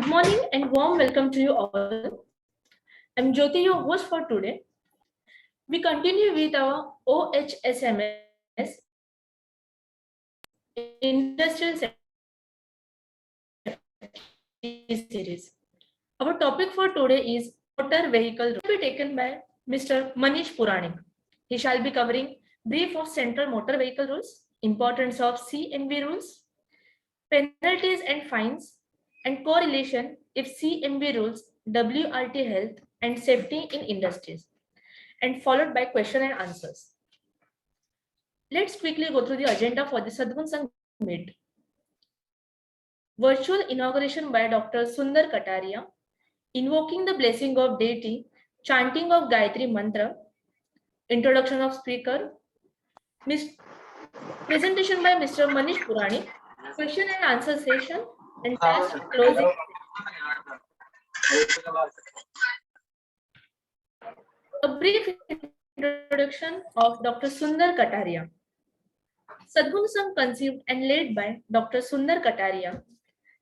Good morning and warm welcome to you all. I'm Jyoti, your host for today. We continue with our OHSMS Industrial Safety Series. Our topic for today is motor vehicle rules. It will be taken by Mr. Manish Puranik. He shall be covering brief of central motor vehicle rules, importance of CMV rules, penalties and fines, and correlation if CMV rules, WRT health and safety in industries, and followed by question and answers. Let's quickly go through the agenda for the Sadhguru Sangh Meet. Virtual inauguration by Dr. Sundar Kataria, invoking the blessing of deity, chanting of Gayatri Mantra, introduction of speaker, presentation by Mr. Manish Purani, question and answer session, and last closing. A brief introduction of Dr. Sundar Kataria. Sadhguru Sangh conceived and led by Dr. Sundar Kataria,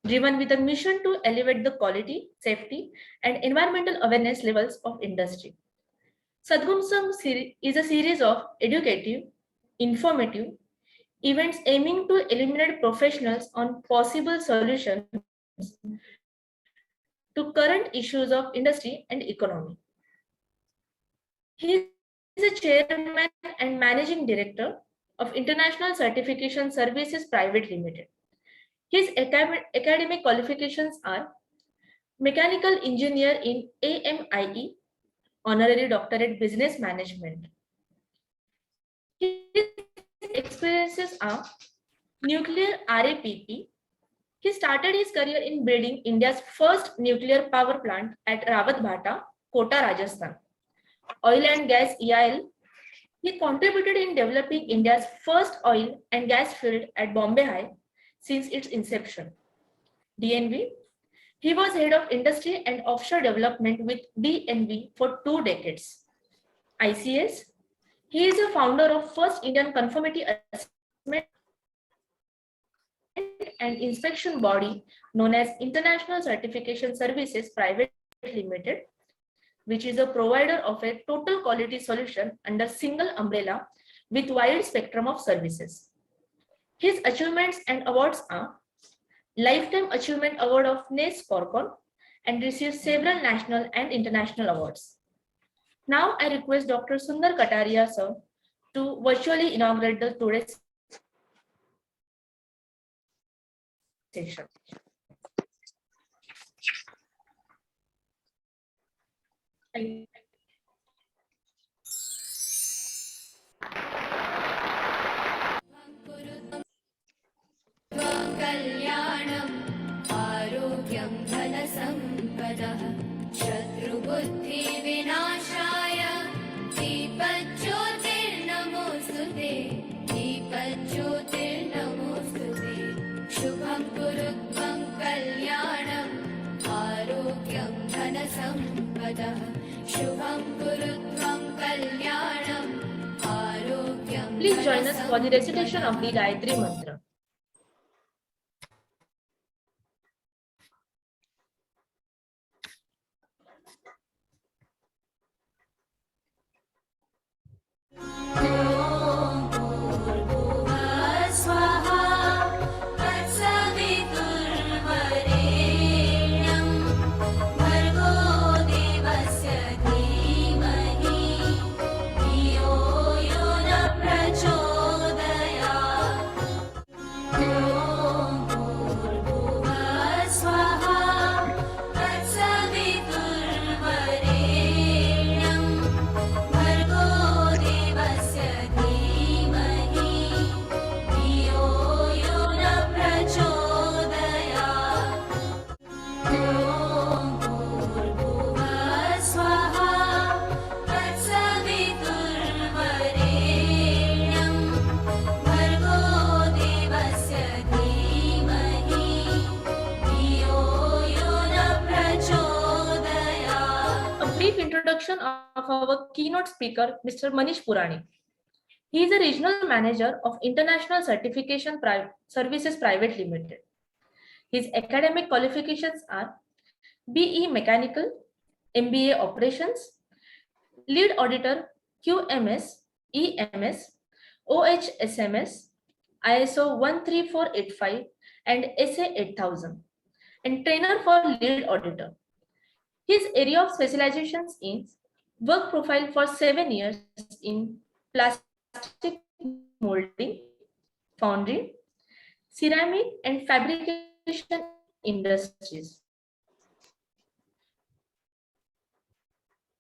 driven with a mission to elevate the quality, safety, and environmental awareness levels of industry. Sadhguru Sangh is a series of educative, informative events aiming to illuminate professionals on possible solutions to current issues of industry and economy. He is the chairman and managing director of International Certification Services Private Limited. His academic qualifications are Mechanical Engineer in AMIE, Honorary Doctorate Business Management. His experiences are Nuclear RAPP. He started his career in building India's first nuclear power plant at Rawat Bhata, Kota, Rajasthan. Oil and gas EIL. He contributed in developing India's first oil and gas field at Bombay High since its inception. DNV. He was head of industry and offshore development with DNV for 2 decades. ICS. He is a founder of First Indian Conformity Assessment and Inspection Body known as International Certification Services Private Limited, which is a provider of a total quality solution under single umbrella with wide spectrum of services. His achievements and awards are Lifetime Achievement Award of NACE Corcon and received several national and international awards. Now I request Dr. Sundar Kataria sir to virtually inaugurate the today's session. कल्याणं आरोग्यं धनसम्पदः शत्रुबुद्धिविनाशाय दीपज्योतिर्नमोऽस्तुते दीपज्योतिर्नमोऽस्तुते शुभं कुरु त्वं कल्याणं आरोग्यं धनसम्पदः शुभं कुरु त्वं कल्याणं आरोग्यं. Please join us for the recitation of the Gayatri Mantra. Introduction of our keynote speaker, Mr. Manish Purani. He is a regional manager of International Certification Services Private Limited. His academic qualifications are BE Mechanical, MBA Operations, Lead Auditor QMS, EMS, OHSMS, ISO 13485 and SA 8000, and trainer for lead auditor. His area of specializations is work profile for 7 years in plastic molding, foundry, ceramic and fabrication industries.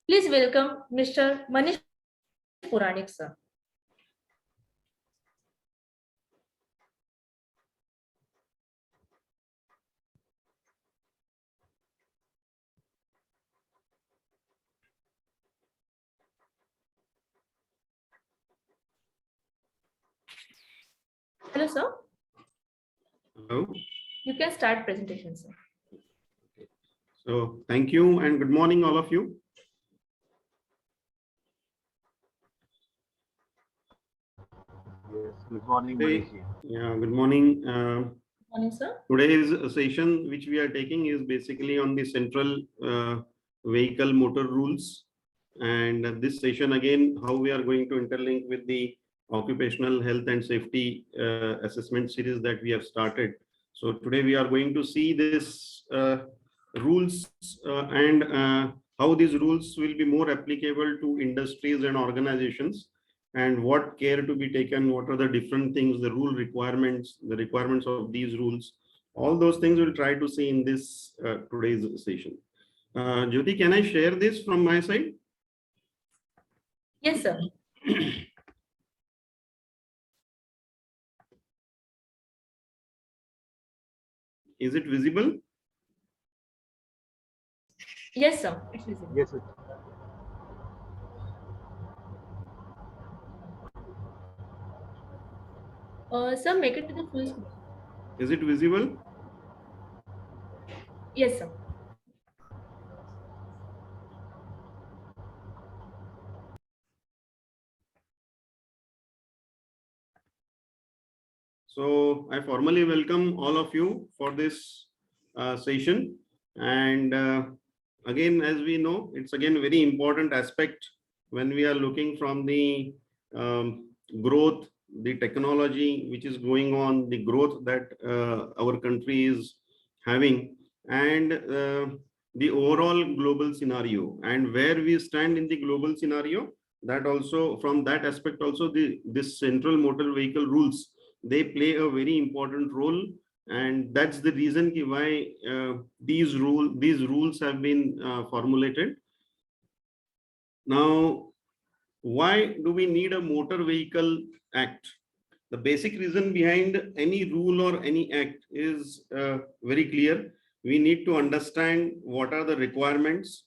Please welcome Mr. Manish Puranik, sir. Hello, sir. Hello. You can start presentation, sir. So thank you and good morning, all of you. Yes, good morning, Hey. Manish. Yeah, good morning. Good morning, sir. Today's session, which we are taking, is basically on the central vehicle motor rules. And this session, again, how we are going to interlink with the occupational health and safety assessment series that we have started. So today we are going to see this rules and how these rules will be more applicable to industries and organizations, and what care to be taken, what are the different things, the rule requirements, the requirements of these rules. All those things we'll try to see in this today's session. Jyoti, can I share this from my side? Yes, sir. Is it visible? Yes, sir. It's visible. Yes, sir. Sir, make it to the full screen. Is it visible? Yes, sir. So I formally welcome all of you for this session. And again, as we know, it's again a very important aspect when we are looking from the growth, the technology which is going on, the growth that our country is having, and the overall global scenario, and where we stand in the global scenario. That also, from that aspect also, this central motor vehicle rules, they play a very important role. And that's the reason why these rules have been formulated. Now, why do we need a motor vehicle act? The basic reason behind any rule or any act is very clear. We need to understand what are the requirements,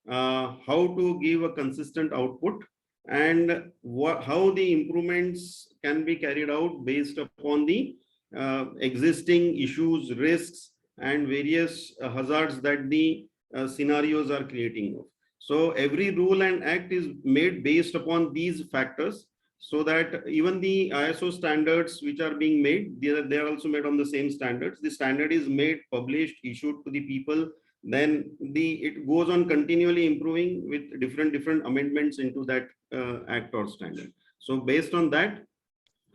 how to give a consistent output, and how the improvements can be carried out based upon the existing issues, risks, and various hazards that the scenarios are creating. So every rule and act is made based upon these factors, so that even the ISO standards which are being made, they are also made on the same standards. The standard is made, published, issued to the people. Then it goes on continually improving with different amendments into that act or standard. So based on that,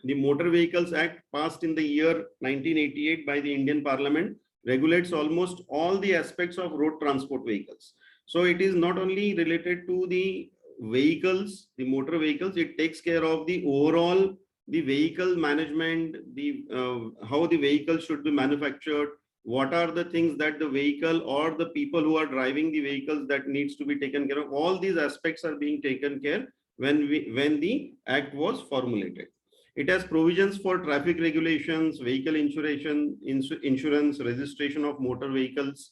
the Motor Vehicles Act, passed in the year 1988 by the Indian Parliament, regulates almost all the aspects of road transport vehicles. So it is not only related to the vehicles, the motor vehicles, it takes care of the overall, the vehicle management, the how the vehicle should be manufactured, what are the things that the vehicle or the people who are driving the vehicles that needs to be taken care of. All these aspects are being taken care when the act was formulated. It has provisions for traffic regulations, vehicle insurance, registration of motor vehicles,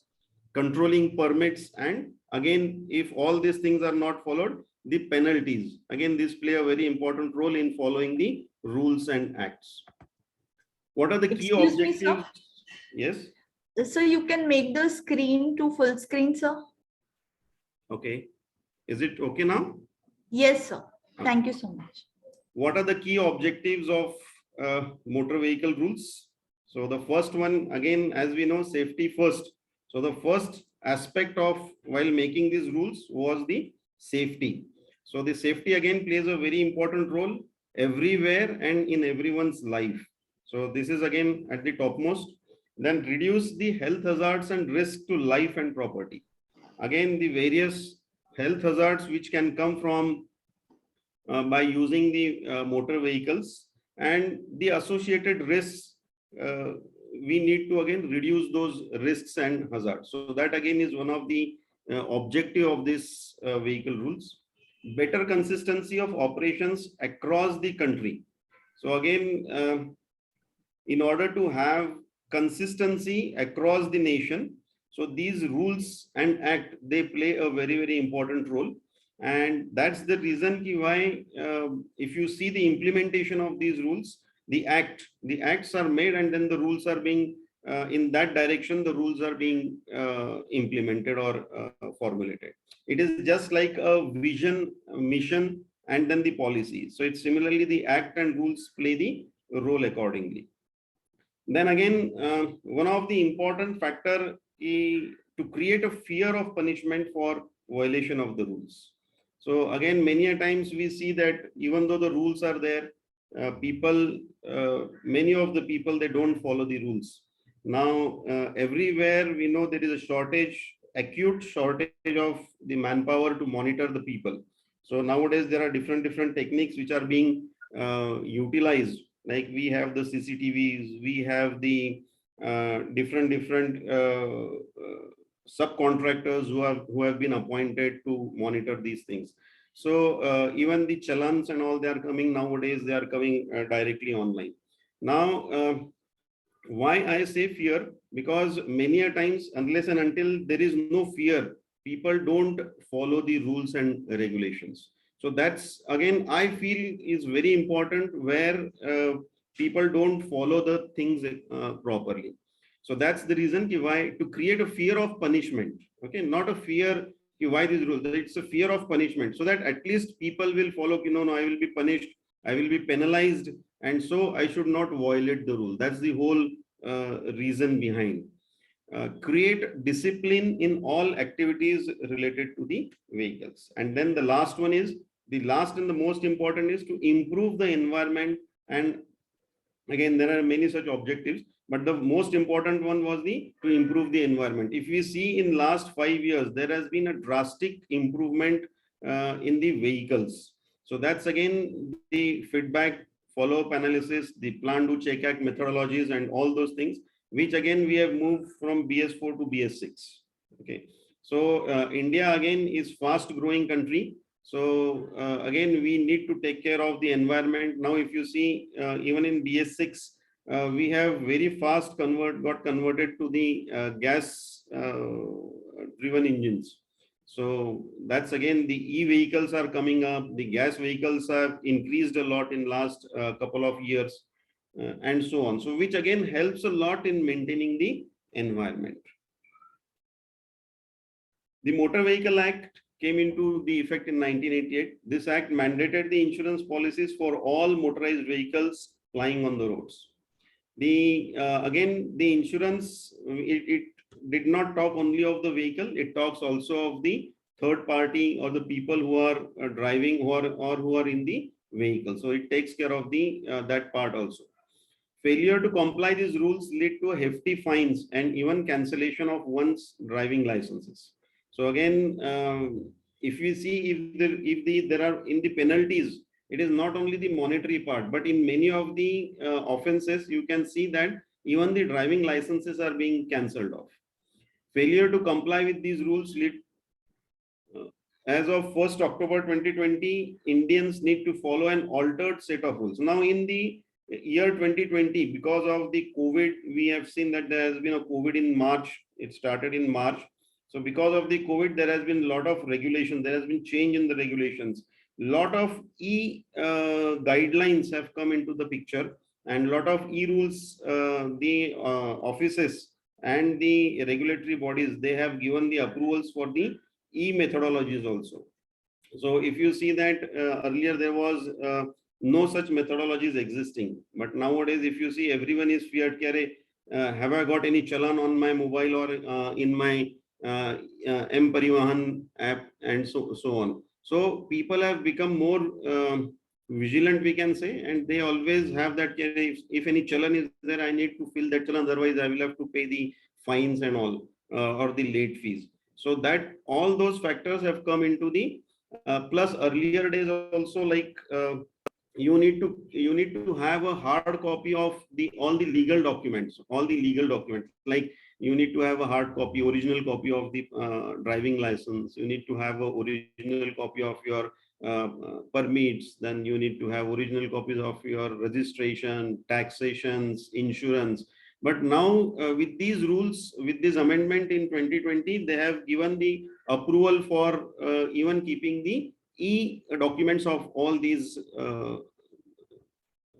controlling permits, and again, if all these things are not followed, the penalties. Again, these play a very important role in following the rules and acts. What are the key Excuse me, objectives? sir. Yes. So you can make the screen to full screen, sir? Okay. Is it okay now? Yes, sir. Thank you so much. What are the key objectives of motor vehicle rules? So the first one, again, as we know, safety first. So the first aspect of while making these rules was the safety. So the safety again plays a very important role everywhere and in everyone's life. So this is again at the topmost. Then reduce the health hazards and risk to life and property. Again, the various health hazards which can come from by using the motor vehicles and the associated risks, we need to again reduce those risks and hazards. So that again is one of the objective of this vehicle rules. Better consistency of operations across the country. So again, in order to have consistency across the nation, so these rules and act, they play a very, very important role. And that's the reason why if you see the implementation of these rules, the acts are made and then the rules are being in that direction, the rules are being implemented or formulated. It is just like a vision, a mission, and then the policy. So it's similarly the act and rules play the role accordingly. Then again, one of the important factor is to create a fear of punishment for violation of the rules. So again, many a times we see that even though the rules are there, many of the people, they don't follow the rules. Now, everywhere we know there is a shortage, acute shortage of the manpower to monitor the people. So nowadays there are different techniques which are being utilized. Like we have the CCTVs, we have the different subcontractors who have been appointed to monitor these things. So even the challans and all, they are coming nowadays, they are coming directly online. Now, why I say fear? Because many a times, unless and until there is no fear, people don't follow the rules and regulations. So that's again, I feel is very important, where people don't follow the things properly. So that's the reason why, to create a fear of punishment. Okay, not a fear why these rules. It's a fear of punishment, so that at least people will follow. No, I will be punished, I will be penalized, and so I should not violate the rule. That's the whole reason behind. Create discipline in all activities related to the vehicles. And then the last one is, the last and the most important is to improve the environment. And again, there are many such objectives, but the most important one was to improve the environment. If we see in last 5 years, there has been a drastic improvement in the vehicles. So that's again the feedback, follow-up analysis, the plan, do, check, act methodologies, and all those things, which again we have moved from BS4 to BS6. Okay, so India again is fast growing country. So again, we need to take care of the environment. Now, if you see, even in BS6, we have very fast got converted to the gas driven engines. So that's again, the e-vehicles are coming up. The gas vehicles have increased a lot in last couple of years, and so on. So which again helps a lot in maintaining the environment. The Motor Vehicle Act came into the effect in 1988. This act mandated the insurance policies for all motorized vehicles plying on the roads. Again, the insurance, it did not talk only of the vehicle, it talks also of the third party or the people who are driving or who are in the vehicle. So it takes care of the that part also. Failure to comply these rules lead to hefty fines and even cancellation of one's driving licenses. So again, if we see, if there are in the penalties, it is not only the monetary part, but in many of the offenses, you can see that even the driving licenses are being cancelled off. Failure to comply with these rules lead, as of 1st October 2020, Indians need to follow an altered set of rules. Now, in the year 2020, because of the COVID, we have seen that there has been a COVID in March. It started in March. So because of the COVID, there has been a lot of regulation. There has been change in the regulations. Lot of guidelines have come into the picture, and lot of rules, the offices and the regulatory bodies, they have given the approvals for the methodologies also. So if you see that earlier there was no such methodologies existing, but nowadays if you see, everyone is feared, have I got any challan on my mobile or in my M-Parivahan app, and so on. So people have become more vigilant, we can say, and they always have that, if any challan is there, I need to fill that challan, otherwise I will have to pay the fines and all, or the late fees. So that all those factors have come into the plus earlier days also, like you need to have a hard copy of the all the legal documents, like you need to have a hard copy, original copy of the driving license, you need to have a original copy of your permits, then you need to have original copies of your registration, taxations, insurance. But now with these rules, with this amendment in 2020, they have given the approval for even keeping the documents of all these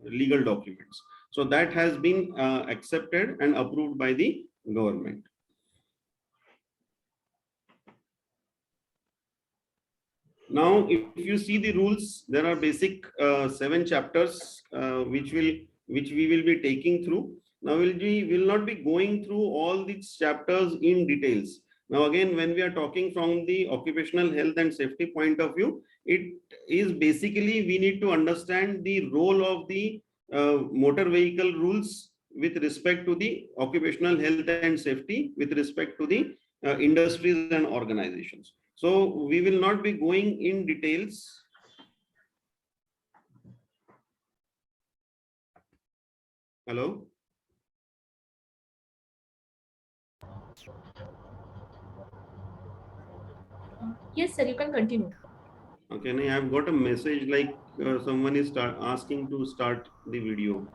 legal documents. So that has been accepted and approved by the government. Now, if you see the rules, there are basic 7 chapters which we will be taking through. Now, we will not be going through all these chapters in details. Now, again, when we are talking from the occupational health and safety point of view, it is basically we need to understand the role of the motor vehicle rules with respect to the occupational health and safety, with respect to the industries and organizations. So we will not be going in details. Hello? Yes, sir, you can continue. Okay, now I've got a message like someone is asking to start the video.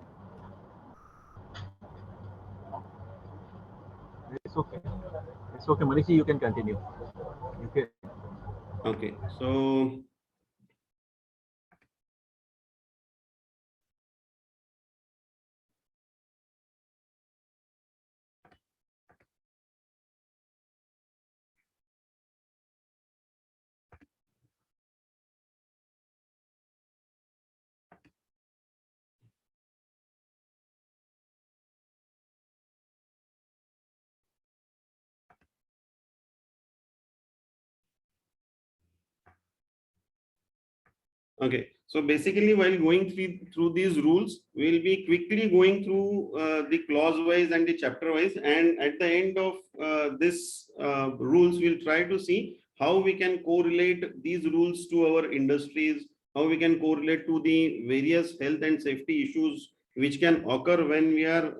It's okay. It's okay, Manishi, you can continue. Okay. Okay, so okay, so basically while going through these rules, we'll be quickly going through the clause wise and the chapter wise, and at the end of this rules, we'll try to see how we can correlate these rules to our industries, how we can correlate to the various health and safety issues which can occur when we are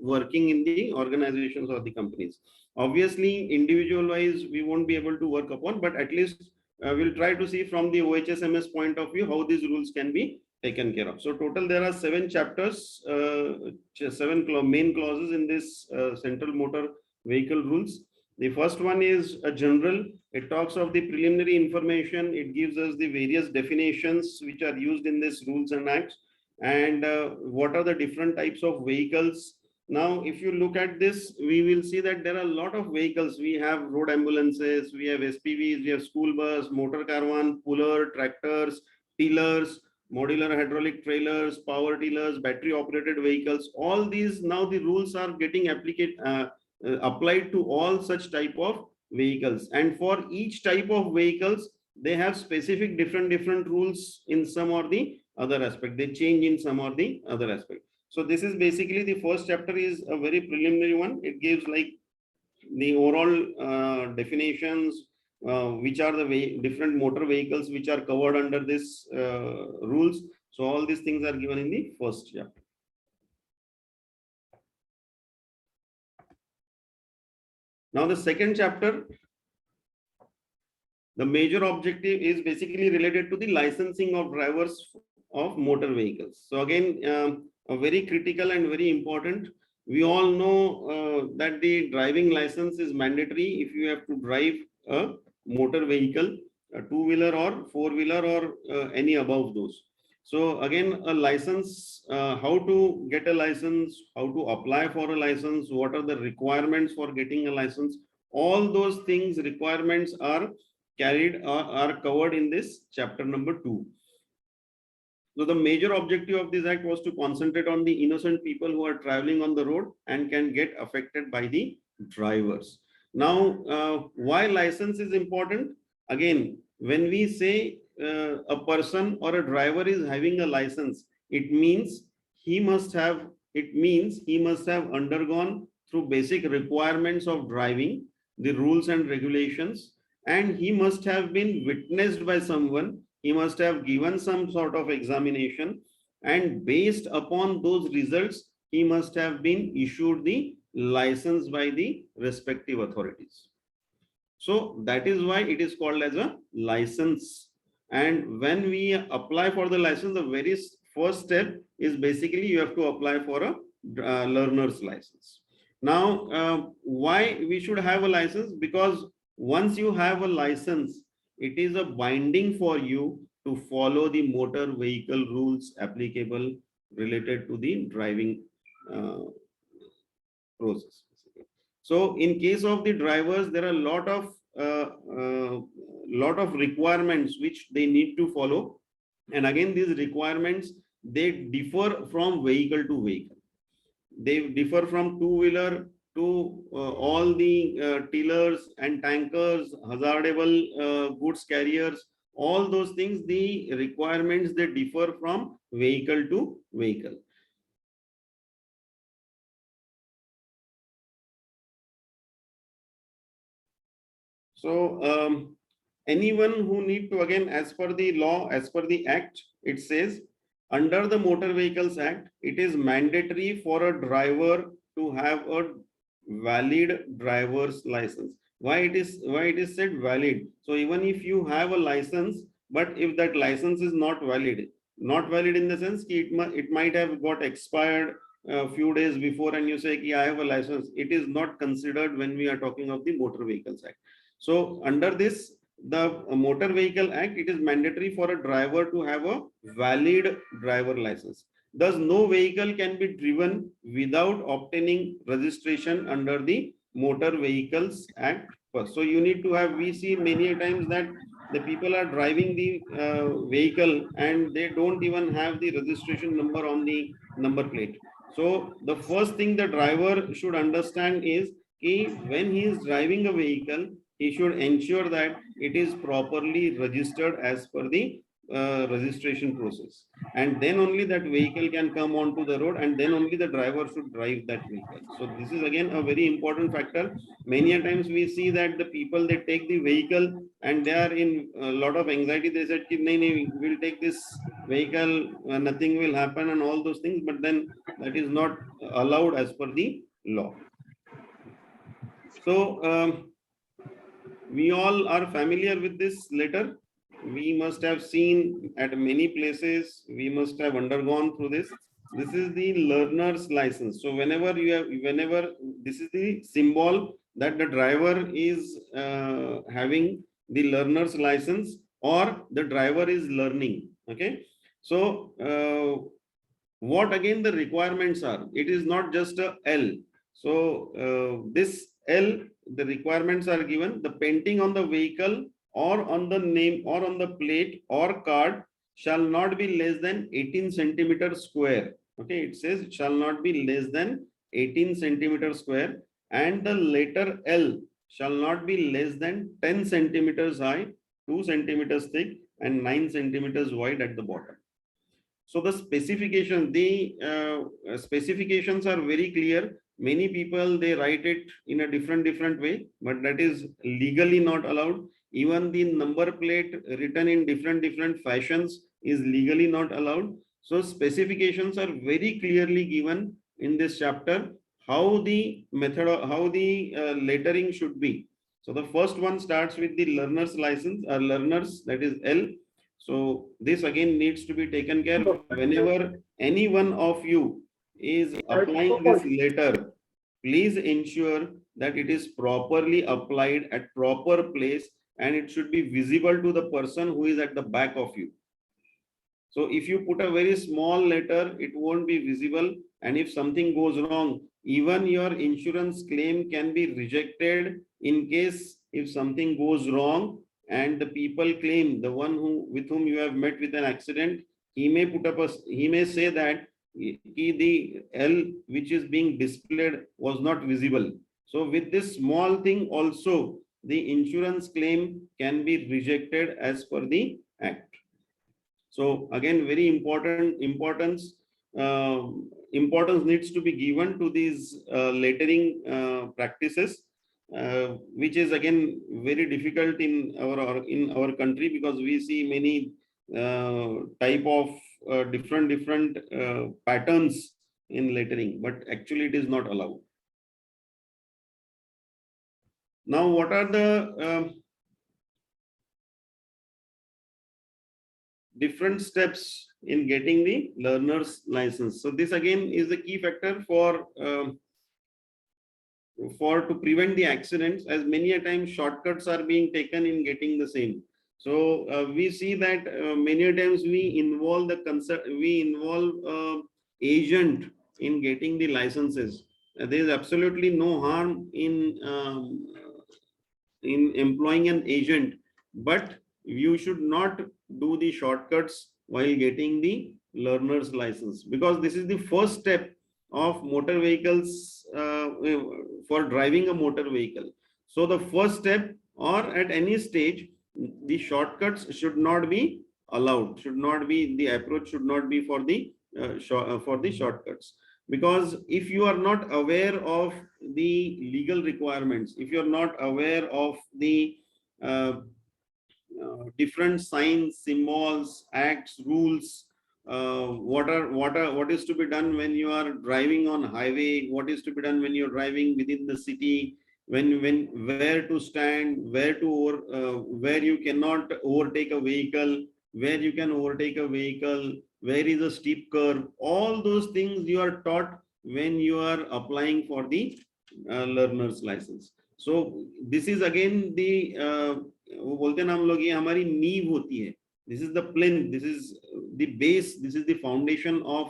working in the organizations or the companies. Obviously, individual wise, we won't be able to work upon, but at least we'll try to see from the OHSMS point of view how these rules can be taken care of. So total there are 7 chapters, 7 main clauses in this central motor vehicle rules. The first one is a general. It talks of the preliminary information. It gives us the various definitions which are used in this rules and acts, and what are the different types of vehicles. Now, if you look at this, we will see that there are a lot of vehicles. We have road ambulances, we have SPVs, we have school bus, motor caravan, puller, tractors, tillers, modular hydraulic trailers, power tillers, battery operated vehicles. All these, now the rules are getting applied to all such type of vehicles. And for each type of vehicles, they have specific different rules in some or the other aspect. They change in some or the other aspect. So this is basically the first chapter is a very preliminary one. It gives like the overall definitions, which are the different motor vehicles which are covered under this rules. So all these things are given in the first chapter. Now the second chapter, the major objective is basically related to the licensing of drivers of motor vehicles. So again, a very critical and very important. We all know that the driving license is mandatory if you have to drive a motor vehicle, a 2-wheeler or 4-wheeler or any above those. So again, a license, how to get a license, how to apply for a license, what are the requirements for getting a license, all those things, requirements are covered in this chapter number 2. So the major objective of this act was to concentrate on the innocent people who are traveling on the road and can get affected by the drivers. Now, why license is important? Again, when we say a person or a driver is having a license, it means he must have undergone through basic requirements of driving, the rules and regulations, and he must have been witnessed by someone. He must have given some sort of examination, and based upon those results, he must have been issued the license by the respective authorities. So that is why it is called as a license. And when we apply for the license, the very first step is basically you have to apply for a learner's license. Now, why we should have a license? Because once you have a license, it is a binding for you to follow the motor vehicle rules applicable related to the driving process. So in case of the drivers, there are a lot of requirements which they need to follow. And again, these requirements, they differ from vehicle to vehicle. They differ from two-wheeler to all the tillers and tankers, hazardable goods carriers, all those things, the requirements, they differ from vehicle to vehicle. So anyone who need to, again, as per the law, as per the act, it says under the Motor Vehicles Act, it is mandatory for a driver to have a valid driver's license. Why it is said valid? So even if you have a license, but if that license is not valid in the sense it might have got expired a few days before, and you say I have a license, it is not considered when we are talking of the Motor Vehicles Act. So under this, the Motor Vehicle Act, it is mandatory for a driver to have a valid driver license. Thus, no vehicle can be driven without obtaining registration under the Motor Vehicles Act first. So you need to have, we see many times that the people are driving the vehicle and they don't even have the registration number on the number plate. So the first thing the driver should understand is when he is driving a vehicle, he should ensure that it is properly registered as per the registration process, and then only that vehicle can come onto the road, and then only the driver should drive that vehicle. So this is again a very important factor. Many a times we see that the people, they take the vehicle and they are in a lot of anxiety. They said, we'll take this vehicle, nothing will happen and all those things, but then that is not allowed as per the law. So we all are familiar with this letter. We must have seen at many places, we must have undergone through this. This is the learner's license. So whenever this is the symbol that the driver is having the learner's license, or the driver is learning. Okay. So what again the requirements are? It is not just a L. So this L, the requirements are given. The painting on the vehicle or on the name or on the plate or card shall not be less than 18 centimeters square. Okay, it says it shall not be less than 18 centimeters square, and the letter L shall not be less than 10 centimeters high, 2 centimeters thick, and 9 centimeters wide at the bottom. So the specification, specifications are very clear. Many people, they write it in a different way, but that is legally not allowed. Even the number plate written in different fashions is legally not allowed. So specifications are very clearly given in this chapter, how the method, how the lettering should be. So the first one starts with the learner's license, or learners, that is L. So this again needs to be taken care of. Whenever any one of you is applying this letter, please ensure that it is properly applied at proper place, and it should be visible to the person who is at the back of you. So if you put a very small letter, it won't be visible, and if something goes wrong, even your insurance claim can be rejected in case if something goes wrong and the people claim, the one with whom you have met with an accident, he may say that the L which is being displayed was not visible. So with this small thing also, the insurance claim can be rejected as per the act. So again, very important importance needs to be given to these lettering practices, which is again very difficult in our country, because we see many type of different patterns in lettering, but actually it is not allowed. Now, what are the different steps in getting the learner's license? So this again is the key factor for to prevent the accidents, as many a time shortcuts are being taken in getting the same. So we see that many a times we involve agent in getting the licenses. There is absolutely no harm in employing an agent, but you should not do the shortcuts while getting the learner's license, because this is the first step of motor vehicles for driving a motor vehicle. So the first step, or at any stage, the shortcuts should not be allowed, should not be, the approach should not be for the shortcuts. Because if you are not aware of the legal requirements, if you are not aware of the different signs, symbols, acts, rules, what is to be done when you are driving on highway, what is to be done when you're driving within the city, where to stand, where you cannot overtake a vehicle, where you can overtake a vehicle, where is a steep curve, all those things you are taught when you are applying for the learner's license. So this is again the वो बोलते हैं ना हम लोग, ये हमारी नींव होती है. This is the plinth, this is the base, this is the foundation of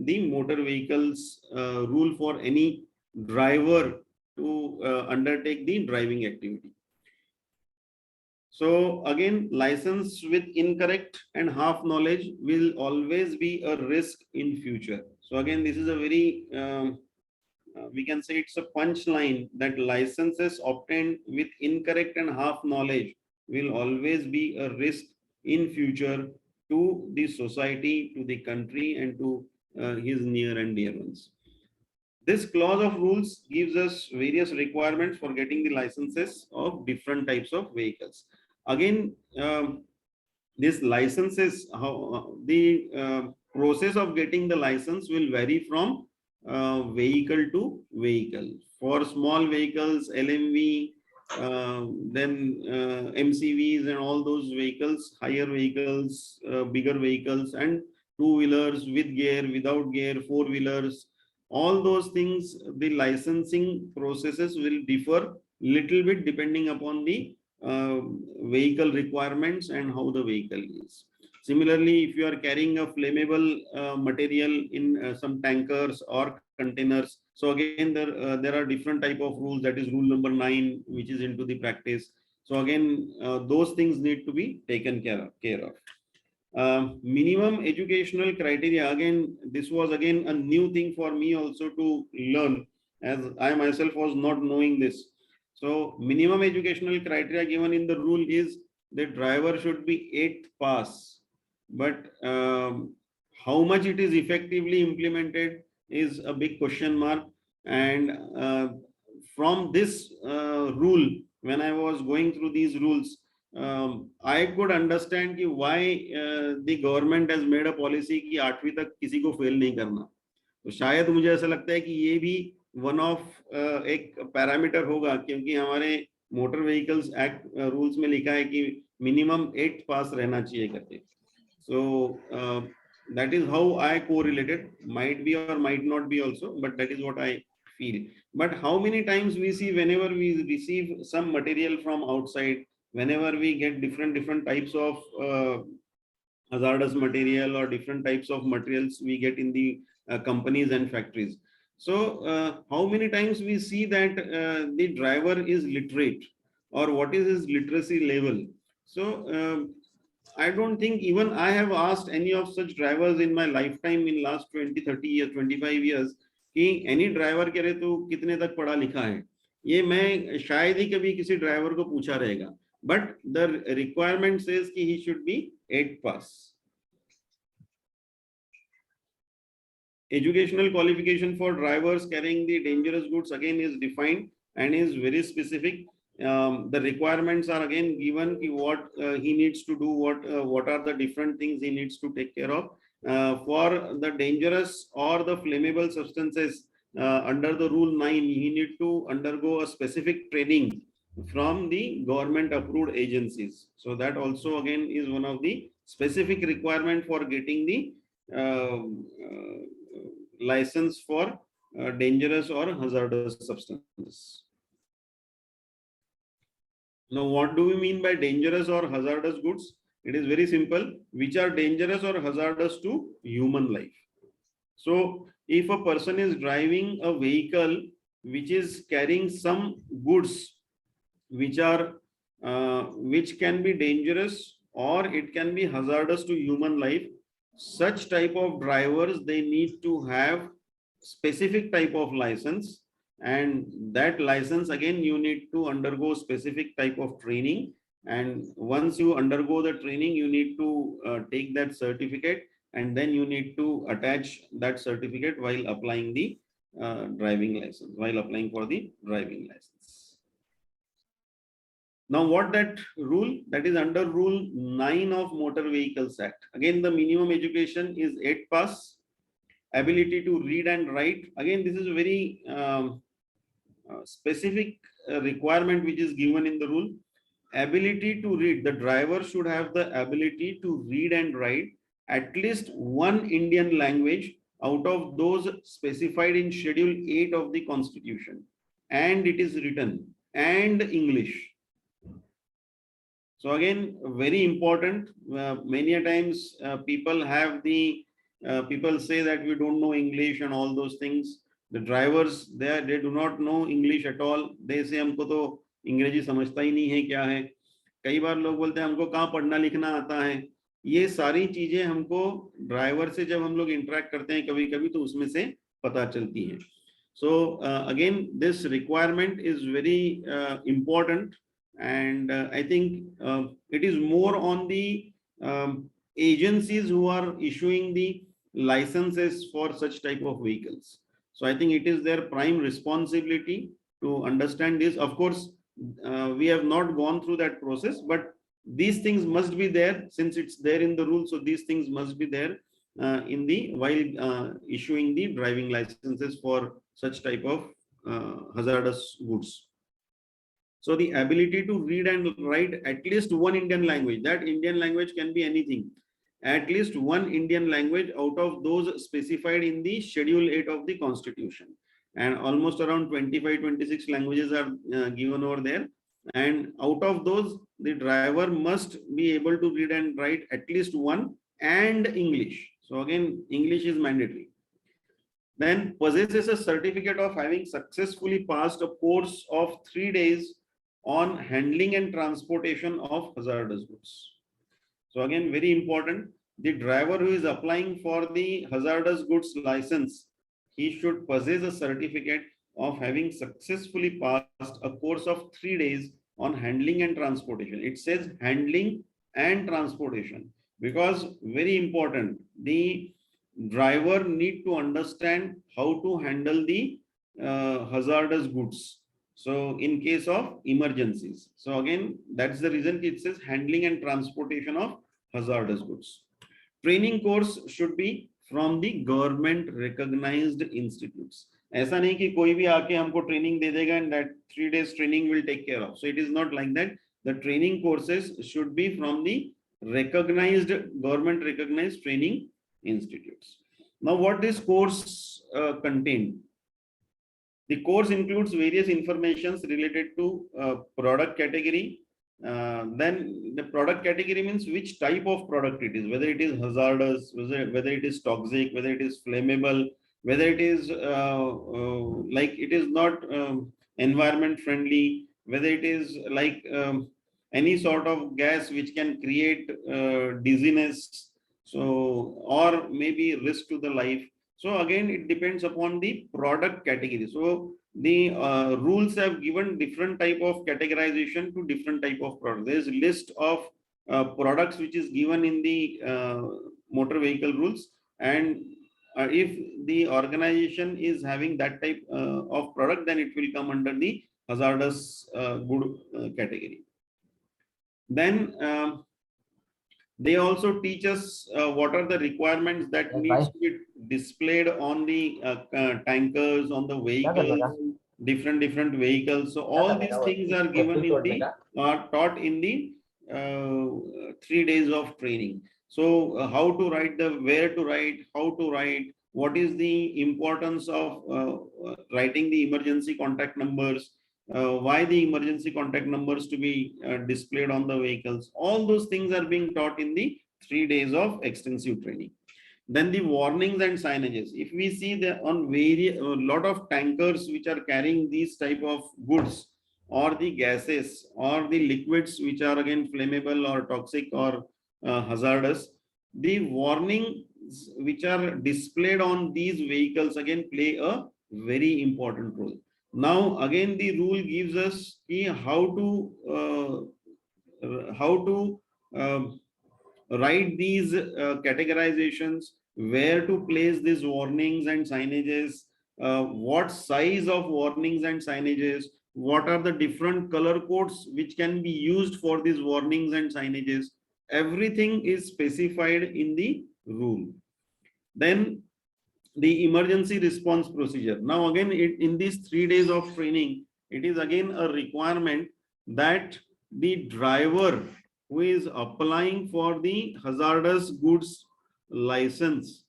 the motor vehicles rule for any driver to undertake the driving activity. So again, license with incorrect and half knowledge will always be a risk in future. So again, this is a very we can say it's a punchline, that licenses obtained with incorrect and half knowledge will always be a risk in future to the society, to the country, and to his near and dear ones. This clause of rules gives us various requirements for getting the licenses of different types of vehicles. Again, these licenses, the process of getting the license will vary from vehicle to vehicle. For small vehicles, LMV, then MCVs and all those vehicles, higher vehicles, bigger vehicles, and two-wheelers with gear, without gear, four-wheelers, all those things, the licensing processes will differ little bit depending upon the vehicle requirements and how the vehicle is. Similarly, if you are carrying a flammable material in some tankers or containers, so again there are different type of rules. That is rule number 9, which is into the practice. So again, those things need to be taken care of. Minimum educational criteria. Again, this was again a new thing for me also to learn, as I myself was not knowing this. So minimum educational criteria given in the rule is the driver should be 8th pass. But how much it is effectively implemented is a big question mark. And from this rule, when I was going through these rules, I could understand why the government has made a policy कि 8वीं तक किसी को fail नहीं करना. तो शायद मुझे ऐसा लगता है कि ये भी वन ऑफ एक पैरामीटर होगा, क्योंकि हमारे मोटर व्हीकल्स एक्ट रूल्स में लिखा है कि मिनिमम 8th पास रहना चाहिए करके. So that is how I correlated. Might be or might not be also, but that is what I feel. But how many times we see, whenever we receive some material from outside, whenever we get different types of hazardous material or different types of materials we get in the companies and factories. So how many times we see that the driver is literate, or what is his literacy level? So I don't think even I have asked any of such drivers in my lifetime in last 20, 30 years, 25 years, कि any driver कह रहे तो कितने तक पढ़ा लिखा है. ये मैं शायद ही कभी किसी ड्राइवर को पूछा रहेगा, बट द रिक्वायरमेंट सेज कि he should be 8 pass. Educational qualification for drivers carrying the dangerous goods again is defined and is very specific. The requirements are again given what he needs to do, what are the different things he needs to take care of. For the dangerous or the flammable substances, under the rule 9, he need to undergo a specific training from the government approved agencies. So that also again is one of the specific requirement for getting the license for dangerous or hazardous substances. Now, what do we mean by dangerous or hazardous goods? It is very simple, which are dangerous or hazardous to human life. So, if a person is driving a vehicle which is carrying some goods which are which can be dangerous or it can be hazardous to human life, such type of drivers, they need to have specific type of license, and that license again you need to undergo specific type of training, and once you undergo the training you need to take that certificate, and then you need to attach that certificate while applying the driving license, while applying for the driving license. Now, what that rule, that is under rule 9 of Motor Vehicles Act. Again, the minimum education is 8 pass. Ability to read and write. Again, this is a very specific requirement which is given in the rule. Ability to read. The driver should have the ability to read and write at least one Indian language out of those specified in Schedule 8 of the Constitution. And it is written, and English. So again, very important. Many a times people have the people say that we don't know English and all those things. The drivers they do not know English at all. They say हमको तो अंग्रेजी समझता ही नहीं है क्या है. कई बार लोग बोलते हैं हमको कहाँ पढ़ना लिखना आता है. ये सारी चीजें हमको ड्राइवर से जब हम लोग इंटरेक्ट करते हैं कभी कभी तो उसमें से पता चलती हैं. So again, this requirement is very important. And I think it is more on the agencies who are issuing the licenses for such type of vehicles. So I think it is their prime responsibility to understand this. Of course, we have not gone through that process, but these things must be there since it's there in the rule. So these things must be there in the while issuing the driving licenses for such type of hazardous goods. So the ability to read and write at least one Indian language, that Indian language can be anything, at least one Indian language out of those specified in the Schedule 8 of the Constitution. And almost around 25, 26 languages are given over there. And out of those, the driver must be able to read and write at least one, and English. So again, English is mandatory. Then possesses a certificate of having successfully passed a course of 3 days on handling and transportation of hazardous goods. So again, very important, the driver who is applying for the hazardous goods license, he should possess a certificate of having successfully passed a course of 3 days on handling and transportation. It says handling and transportation because very important, the driver need to understand how to handle the hazardous goods. So in case of emergencies. So again, that's the reason it says handling and transportation of hazardous goods. Training course should be from the government recognized institutes. ऐसा नहीं कि कोई भी आके हमको training दे देगा and that 3 days training will take care of. So it is not like that. The training courses should be from the recognized, government recognized training institutes. Now what this course contained? The course includes various informations related to product category. Then the product category means which type of product it is, whether it is hazardous, whether it is toxic, whether it is flammable, whether it is like it is not environment friendly, whether it is like any sort of gas which can create dizziness, so or maybe risk to the life. So again, it depends upon the product category. So the rules have given different type of categorization to different type of products. There is a list of products which is given in the motor vehicle rules, and if the organization is having that type of product, then it will come under the hazardous good category. Then they also teach us what are the requirements that needs to be displayed on the tankers, on the vehicles, different vehicles. So all these things are given in the are taught in the 3 days of training. So how to write, the where to write, how to write, what is the importance of writing the emergency contact numbers, why the emergency contact numbers to be displayed on the vehicles. All those things are being taught in the 3 days of extensive training. Then the warnings and signages. If we see that on a lot of tankers which are carrying these type of goods, or the gases or the liquids which are again flammable or toxic or hazardous, the warnings which are displayed on these vehicles again play a very important role. Now again the rule gives us how to write these categorizations, where to place these warnings and signages, what size of warnings and signages, what are the different color codes which can be used for these warnings and signages. Everything is specified in the rule. Then the emergency response procedure. Now again, in these 3 days of training, it is again a requirement that the driver who is applying for the hazardous goods license,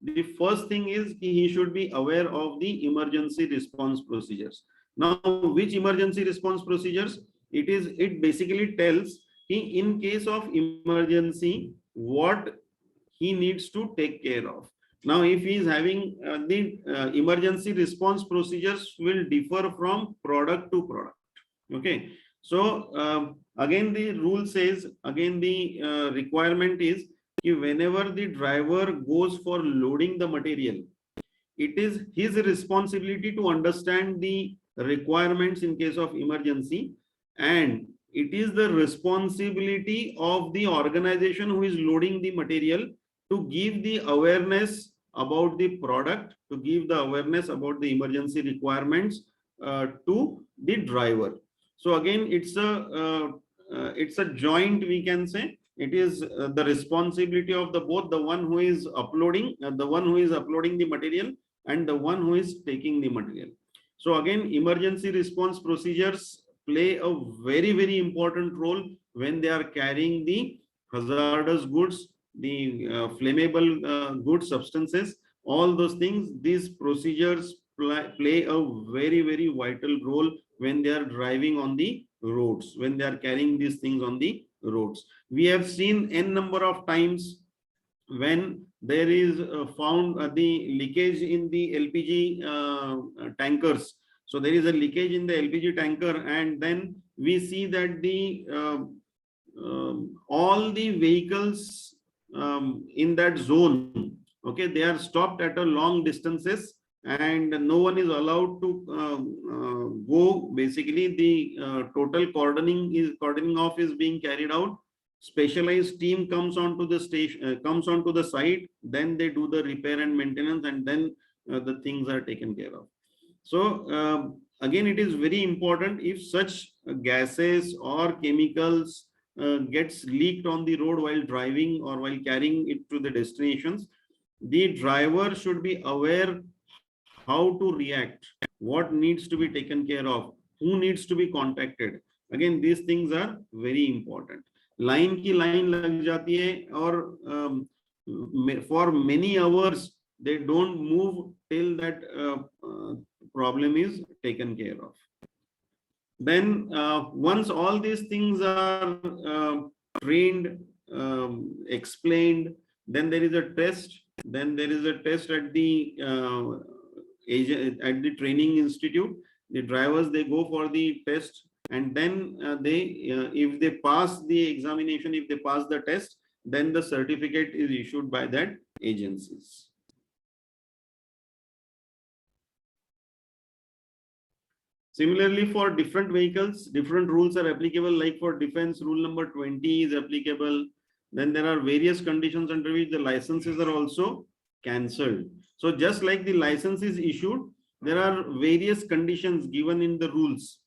the first thing is he should be aware of the emergency response procedures. Now, which emergency response procedures? It basically tells in case of emergency what he needs to take care of. Now, if he is having the emergency response procedures will differ from product to product. Okay. So again, the rule says, again, the requirement is whenever the driver goes for loading the material, it is his responsibility to understand the requirements in case of emergency, and it is the responsibility of the organization who is loading the material to give the awareness about the product, to give the awareness about the emergency requirements to the driver. So again, it's a joint, we can say. It is the responsibility of the both the one who is uploading, the material, and the one who is taking the material. So again, emergency response procedures play a very important role when they are carrying the hazardous goods, the flammable good substances, all those things. These procedures play a very vital role when they are driving on the roads, when they are carrying these things on the roads. We have seen n number of times when there is found the leakage in the LPG tankers. So there is a leakage in the LPG tanker, and then we see that the all the vehicles in that zone, okay, they are stopped at a long distances, and no one is allowed to go. Basically, the total cordoning off is being carried out. Specialized team comes onto the station, comes onto the site, then they do the repair and maintenance, and then the things are taken care of. So again, it is very important, if such gases or chemicals gets leaked on the road while driving or while carrying it to the destinations, the driver should be aware how to react, what needs to be taken care of, who needs to be contacted. Again, these things are very important. Line ki line lag jati hai, or for many hours they don't move till that problem is taken care of. Then once all these things are trained, explained, then there is a test. Then there is a test at the training institute. The drivers, they go for the test, and then if they pass the examination, if they pass the test, then the certificate is issued by that agencies. Similarly, for different vehicles, different rules are applicable. Like for defense, rule number 20 is applicable. Then there are various conditions under which the licenses are also cancelled. So just like the license is issued, there are various conditions given in the rules,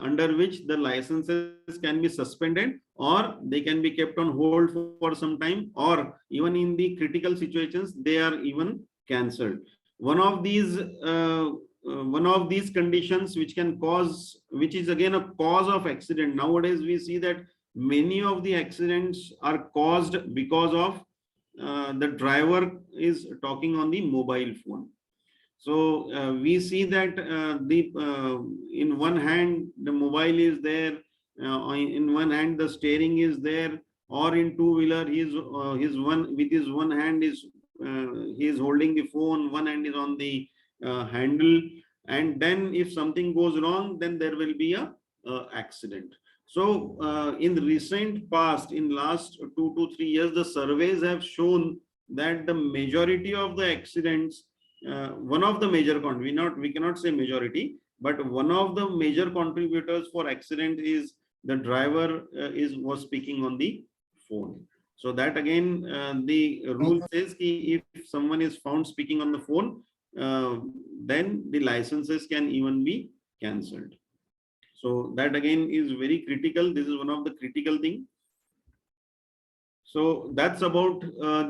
under which the licenses can be suspended, or they can be kept on hold for some time, or even in the critical situations, they are even cancelled. One of these conditions which can cause, which is again a cause of accident. Nowadays, we see that many of the accidents are caused because of the driver is talking on the mobile phone. So we see that in one hand the mobile is there, in one hand the steering is there, or in two-wheeler his one hand is he is holding the phone, one hand is on the handle, and then if something goes wrong, then there will be a accident. So in the recent past, in last 2 to 3 years, the surveys have shown that the majority of the accidents, one of the major we cannot say majority, but one of the major contributors for accident is the driver was speaking on the phone. So that again, the rule says if someone is found speaking on the phone, then the licenses can even be cancelled. So that again is very critical. This is one of the critical thing. So that's about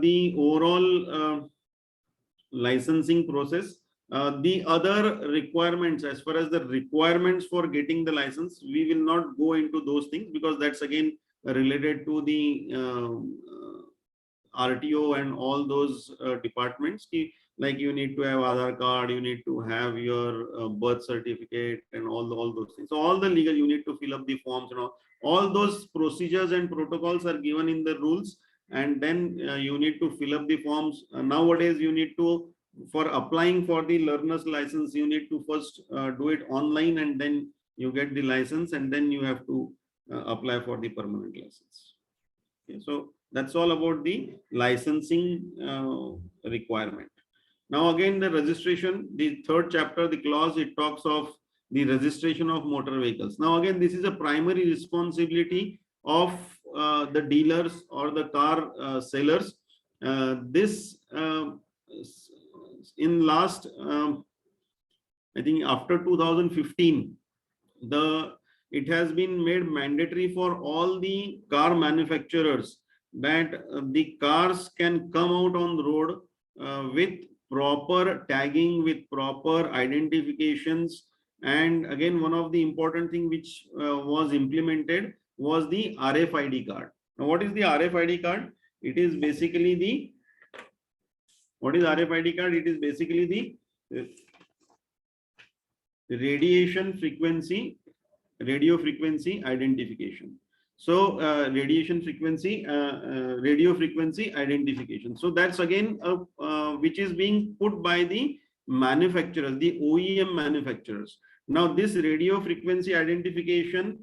the overall licensing process. The other requirements, as far as the requirements for getting the license, we will not go into those things, because that's again related to the RTO and all those departments. Like you need to have Aadhaar card, you need to have your birth certificate, and all those things. So all the legal, you need to fill up the forms and all those procedures and protocols are given in the rules, and then you need to fill up the forms. Nowadays, you need to, for applying for the learner's license, you need to first do it online, and then you get the license, and then you have to apply for the permanent license. Okay, so that's all about the licensing requirement. Now again, the registration, the third chapter, the clause, it talks of the registration of motor vehicles. Now again, this is a primary responsibility of the dealers or the car sellers. This in last, I think after 2015, it has been made mandatory for all the car manufacturers that the cars can come out on the road with proper tagging, with proper identifications. And again, one of the important thing which was implemented was the RFID card. Now, what is the RFID card? It is basically the, what is RFID card? It is basically the radio frequency identification. So radio frequency identification. So that's again which is being put by the manufacturers, the OEM manufacturers. Now this radio frequency identification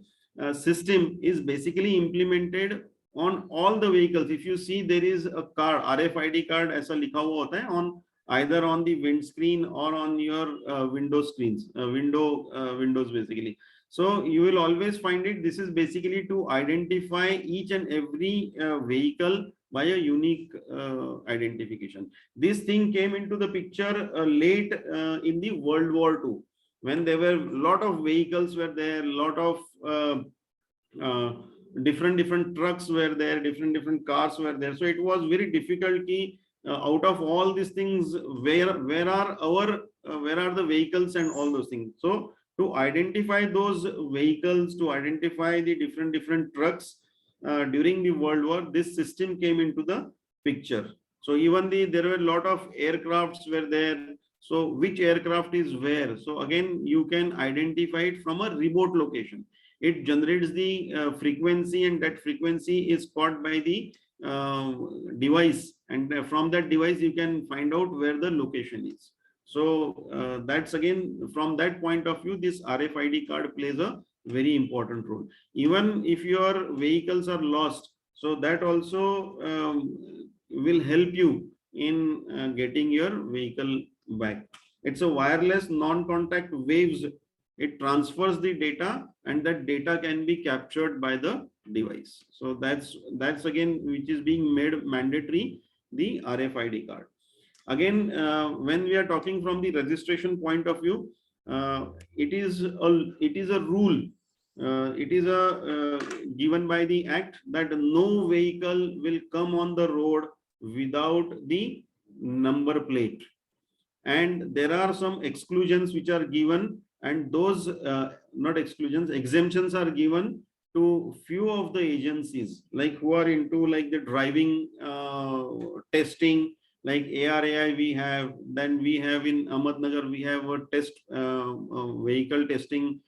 system is basically implemented on all the vehicles. If you see, there is a card, RFID card aisa likha hua hota hai on either on the windscreen or on your window screens, windows basically. So you will always find it. This is basically to identify each and every vehicle by a unique identification. This thing came into the picture late in the World War II, when there were a lot of vehicles were there, a lot of different trucks were there, different cars were there. So it was very difficult out of all these things, where are the vehicles and all those things. So to identify those vehicles, to identify the different trucks during the World War, this system came into the picture. So even there were a lot of aircrafts were there. So which aircraft is where? So again, you can identify it from a remote location. It generates the frequency, and that frequency is caught by the device, and from that device you can find out where the location is. So that's again, from that point of view, this RFID card plays a very important role. Even if your vehicles are lost, so that also will help you in getting your vehicle back. It's a wireless non-contact waves it transfers the data, and that data can be captured by the device. So that's again which is being made mandatory, the RFID card. Again, when we are talking from the registration point of view, it is a rule. It is given by the act that no vehicle will come on the road without the number plate, and there are some exclusions which are given, and those not exclusions, exemptions are given to few of the agencies, like who are into like the driving testing, like ARAI we have, then we have in Ahmednagar we have a test vehicle testing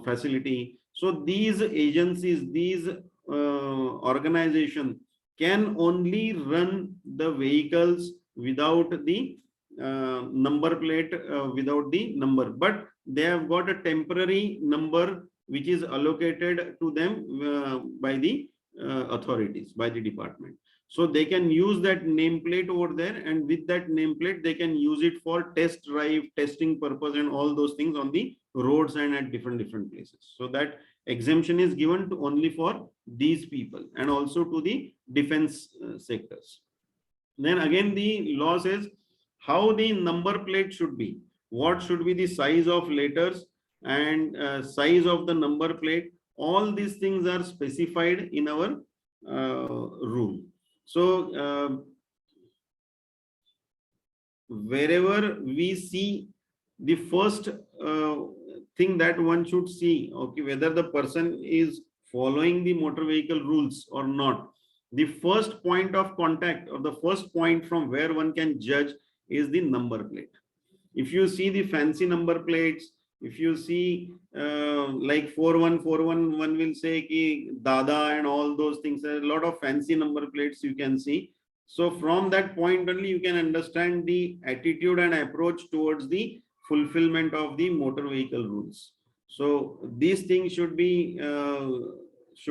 facility. So these agencies, these organization can only run the vehicles without the number plate, without the number, but they have got a temporary number which is allocated to them by the authorities, by the department. So they can use that nameplate over there, and with that nameplate they can use it for test drive, testing purpose, and all those things on the roads and at different places. So that exemption is given to only for these people, and also to the defense sectors. Then again the law says how the number plate should be, what should be the size of letters and size of the number plate. All these things are specified in our rule. So wherever we see, the first thing that one should see, okay, whether the person is following the motor vehicle rules or not, the first point of contact or the first point from where one can judge is the number plate. If you see the fancy number plates, if you see like 4141, one will say ki Dada and all those things, a lot of fancy number plates you can see. So from that point only you can understand the attitude and approach towards the fulfillment of the motor vehicle rules. So these things should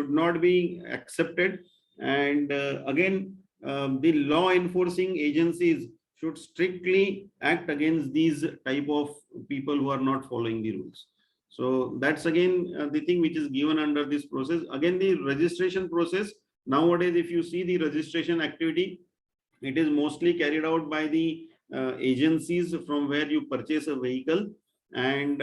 not be accepted. And again, the law enforcing agencies should strictly act against these type of people who are not following the rules. So that's again the thing which is given under this process. Again, the registration process nowadays, if you see the registration activity, it is mostly carried out by the agencies from where you purchase a vehicle, and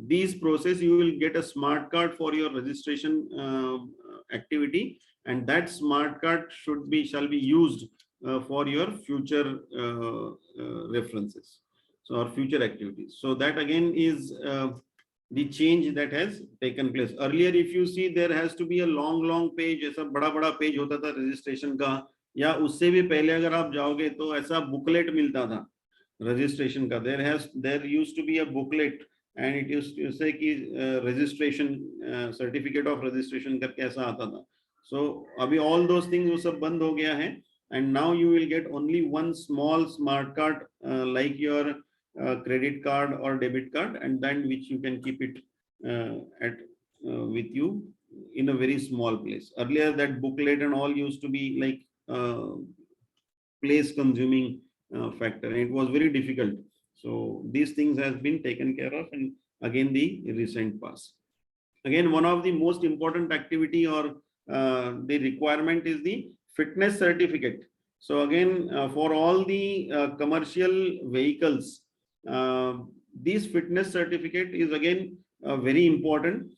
these process you will get a smart card for your registration activity, and that smart card shall be used for your future references, so or future activities. So that again is the change that has taken place. Earlier, if you see, there has to be a long page, ऐसा बड़ा page होता था registration का, या उससे भी पहले अगर आप जाओगे तो ऐसा booklet मिलता था registration का. There used to be a booklet, and it used to say कि registration certificate of registration करके ऐसा आता था. So अभी all those things वो सब बंद हो गया है, and now you will get only one small smart card like your credit card or debit card, and then which you can keep it with you in a very small place. Earlier that booklet and all used to be like place consuming factor, and it was very difficult. So these things has been taken care of, and again the recent past. Again, one of the most important activity or the requirement is the fitness certificate. So again, for all the commercial vehicles, this fitness certificate is again very important.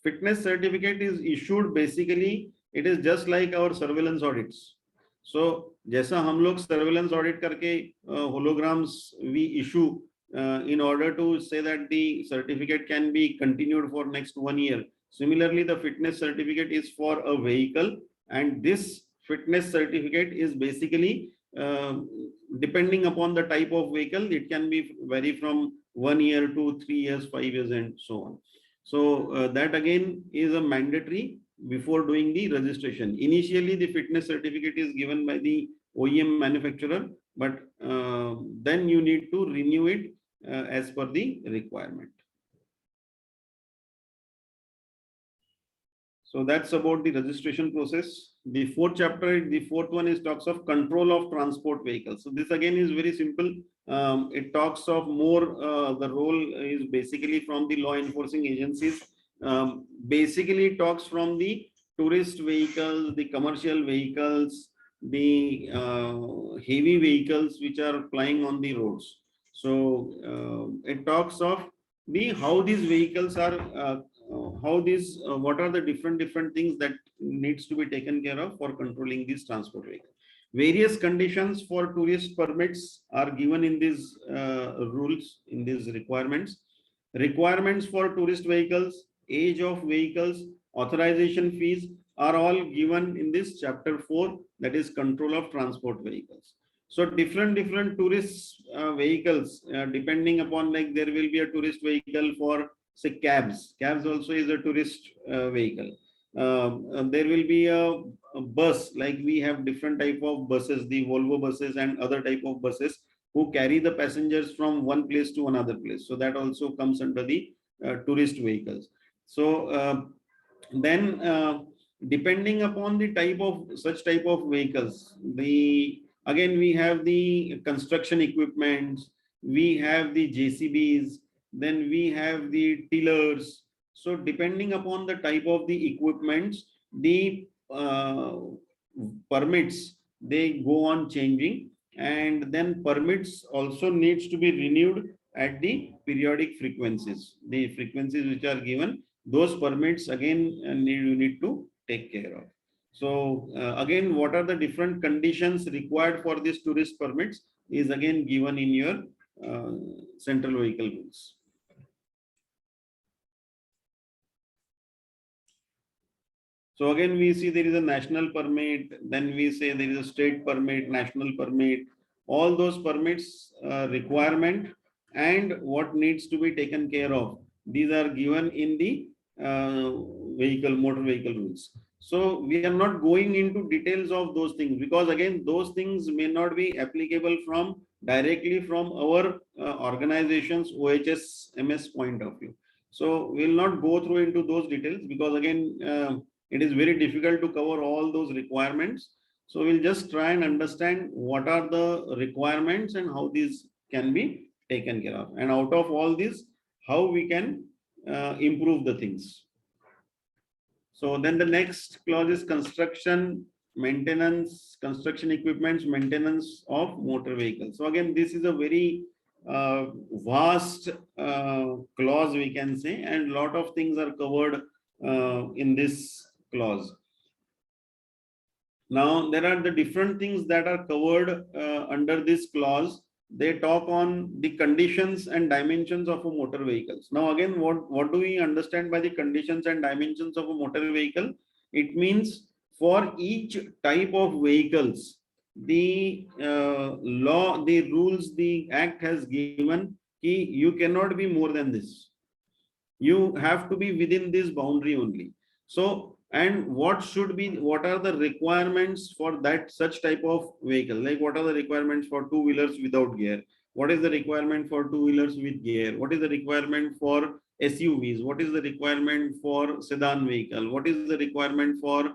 Fitness certificate is issued basically, it is just like our surveillance audits. So जैसा हम लोग surveillance audit करके holograms we issue in order to say that the certificate can be continued for next 1 year. Similarly, the fitness certificate is for a vehicle, and this fitness certificate is basically depending upon the type of vehicle, it can be vary from 1 year to 3 years, 5 years, and so on. So that again is a mandatory before doing the registration. Initially, the fitness certificate is given by the OEM manufacturer, but then you need to renew it as per the requirement. So that's about the registration process. The fourth chapter, the fourth one is talks of control of transport vehicles. So this again is very simple. It talks of more, the role is basically from the law enforcing agencies. Basically it talks from the tourist vehicles, the commercial vehicles, the heavy vehicles which are plying on the roads. So it talks of the how these vehicles are, how these, what are the different things that needs to be taken care of for controlling these transport vehicles. Various conditions for tourist permits are given in these rules, in these requirements. Requirements for tourist vehicles, age of vehicles, authorization fees are all given in this chapter 4, that is control of transport vehicles. So different tourist vehicles, depending upon, like there will be a tourist vehicle for say cabs. Cabs also is a tourist vehicle. There will be a bus, like we have different type of buses, the Volvo buses and other type of buses who carry the passengers from one place to another place. So that also comes under the tourist vehicles. So then depending upon the type of such type of vehicles, the again we have the construction equipment, we have the JCBs, then we have the tillers. So depending upon the type of the equipments, the permits, they go on changing, and then permits also needs to be renewed at the periodic frequencies. The frequencies which are given, those permits again you need to take care of. So again, what are the different conditions required for these tourist permits is again given in your central vehicle rules. So again, we see there is a national permit, then we say there is a state permit, national permit, all those permits requirement and what needs to be taken care of. These are given in the motor vehicle rules. So we are not going into details of those things, because again, those things may not be applicable from directly from our organization's OHS-MS point of view. So we'll not go through into those details, because again, it is very difficult to cover all those requirements. So we'll just try and understand what are the requirements and how these can be taken care of. And out of all this, how we can improve the things. So then the next clause is construction, maintenance, construction equipments, maintenance of motor vehicles. So again, this is a very vast clause, we can say, and a lot of things are covered in this clause. Now, there are the different things that are covered under this clause. They talk on the conditions and dimensions of a motor vehicles. Now, again, what do we understand by the conditions and dimensions of a motor vehicle? It means for each type of vehicles, the law, the rules, the act has given, you cannot be more than this. You have to be within this boundary only. So, and what are the requirements for that such type of vehicle? Like what are the requirements for two-wheelers without gear? What is the requirement for two-wheelers with gear? What is the requirement for SUVs? What is the requirement for sedan vehicle? What is the requirement for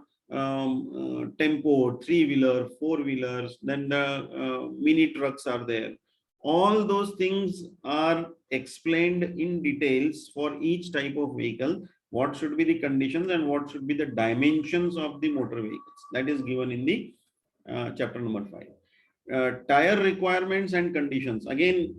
tempo, three-wheeler, four-wheelers? Then the mini trucks are there. All those things are explained in details for each type of vehicle. What should be the conditions and what should be the dimensions of the motor vehicles? That is given in the chapter number 5. Tire requirements and conditions. Again,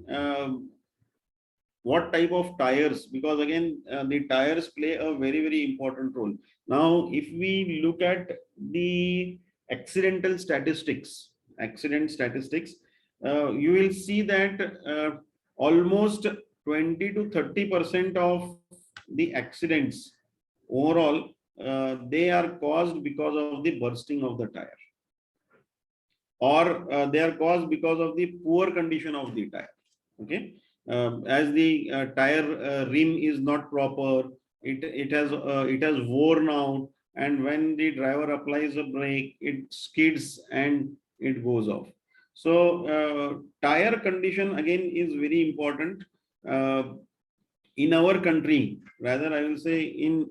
what type of tires? Because again, the tires play a very important role. Now, if we look at the accident statistics, you will see that almost 20 to 30% of the accidents overall, they are caused because of the bursting of the tire, or they are caused because of the poor condition of the tire. Okay, as the tire rim is not proper, it has worn out, and when the driver applies a brake, it skids and it goes off. So tire condition again is very important in our country. Rather, I will say in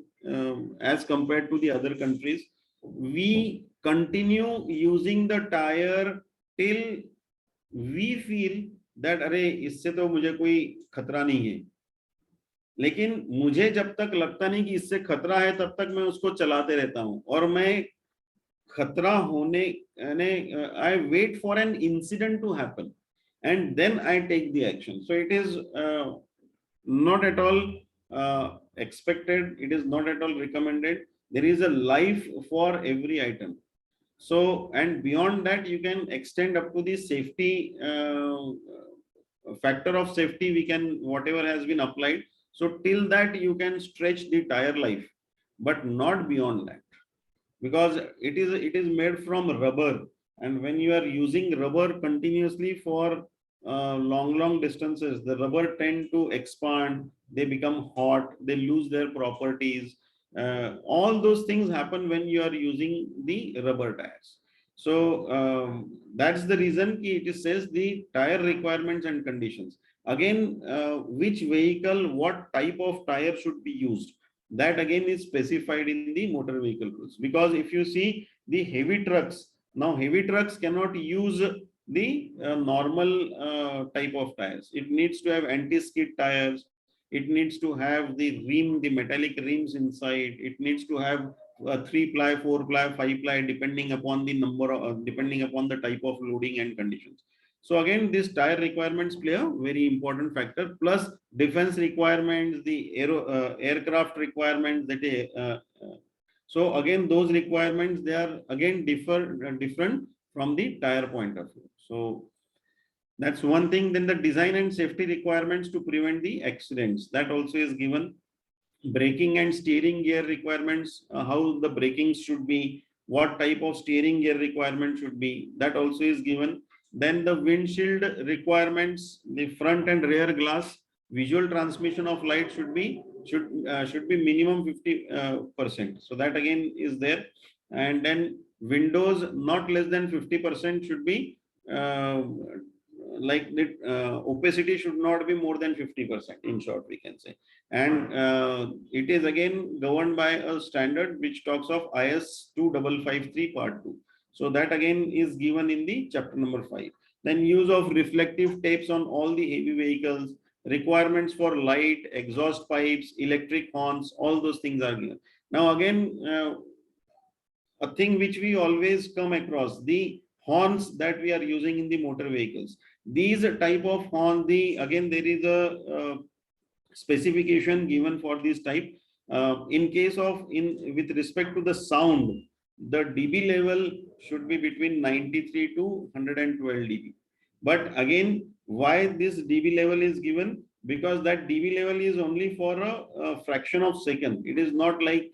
as compared to the other countries. We continue using the tire till we feel that अरे इससे तो मुझे कोई खतरा नहीं है, लेकिन मुझे जब तक लगता नहीं कि इससे खतरा है तब तक मैं उसको चलाते रहता हूं, और मैं खतरा होने I wait for an incident to happen and then I take the action. So it is not at all expected, it is not at all recommended. There is a life for every item. So, and beyond that, you can extend up to the safety factor of safety, we can, whatever has been applied. So till that you can stretch the tire life, but not beyond that, because it is made from rubber, and when you are using rubber continuously for long distances, the rubber tend to expand, they become hot, they lose their properties. All those things happen when you are using the rubber tires. So that's the reason it says the tire requirements and conditions. Again, which vehicle, what type of tire should be used, that again is specified in the motor vehicle rules. Because if you see the heavy trucks, now heavy trucks cannot use the normal type of tires. It needs to have anti-skid tires. It needs to have the rim, the metallic rims inside. It needs to have 3-ply, 4-ply, 5-ply, depending upon the number of, depending upon the type of loading and conditions. So again, these tire requirements play a very important factor, plus defense requirements, the aircraft requirements that so again, those requirements, they are again different from the tire point of view. So that's one thing. Then the design and safety requirements to prevent the accidents, that also is given. Braking and steering gear requirements, how the braking should be, what type of steering gear requirement should be, that also is given. Then the windshield requirements, the front and rear glass, visual transmission of light should be minimum 50%. So that again is there. And then windows not less than 50% should be like the opacity should not be more than 50%, in short we can say. And it is again governed by a standard which talks of IS 2553 part 2. So that again is given in the chapter number 5. Then use of reflective tapes on all the heavy vehicles, requirements for light, exhaust pipes, electric horns, all those things are given. Now again, a thing which we always come across, the horns that we are using in the motor vehicles. These type of horn, again there is a specification given for this type. In case of, with respect to the sound, the dB level should be between 93 to 112 dB. But again, why this dB level is given? Because that dB level is only for a fraction of second. It is not like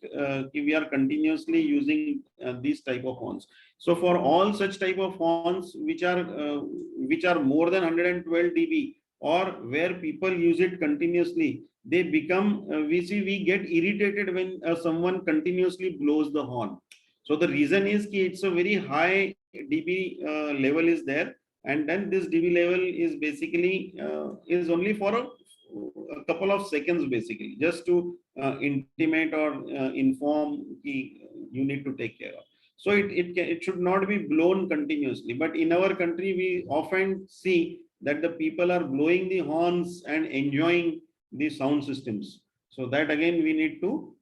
we are continuously using these type of horns. So for all such type of horns which are more than 112 dB, or where people use it continuously, they become, we get irritated when someone continuously blows the horn. So the reason is that it's a very high dB level is there, and then this dB level is basically is only for a couple of seconds, basically, just to intimate or inform you need to take care of. So it should not be blown continuously. But in our country, we often see that the people are blowing the horns and enjoying the sound systems. So that again we need to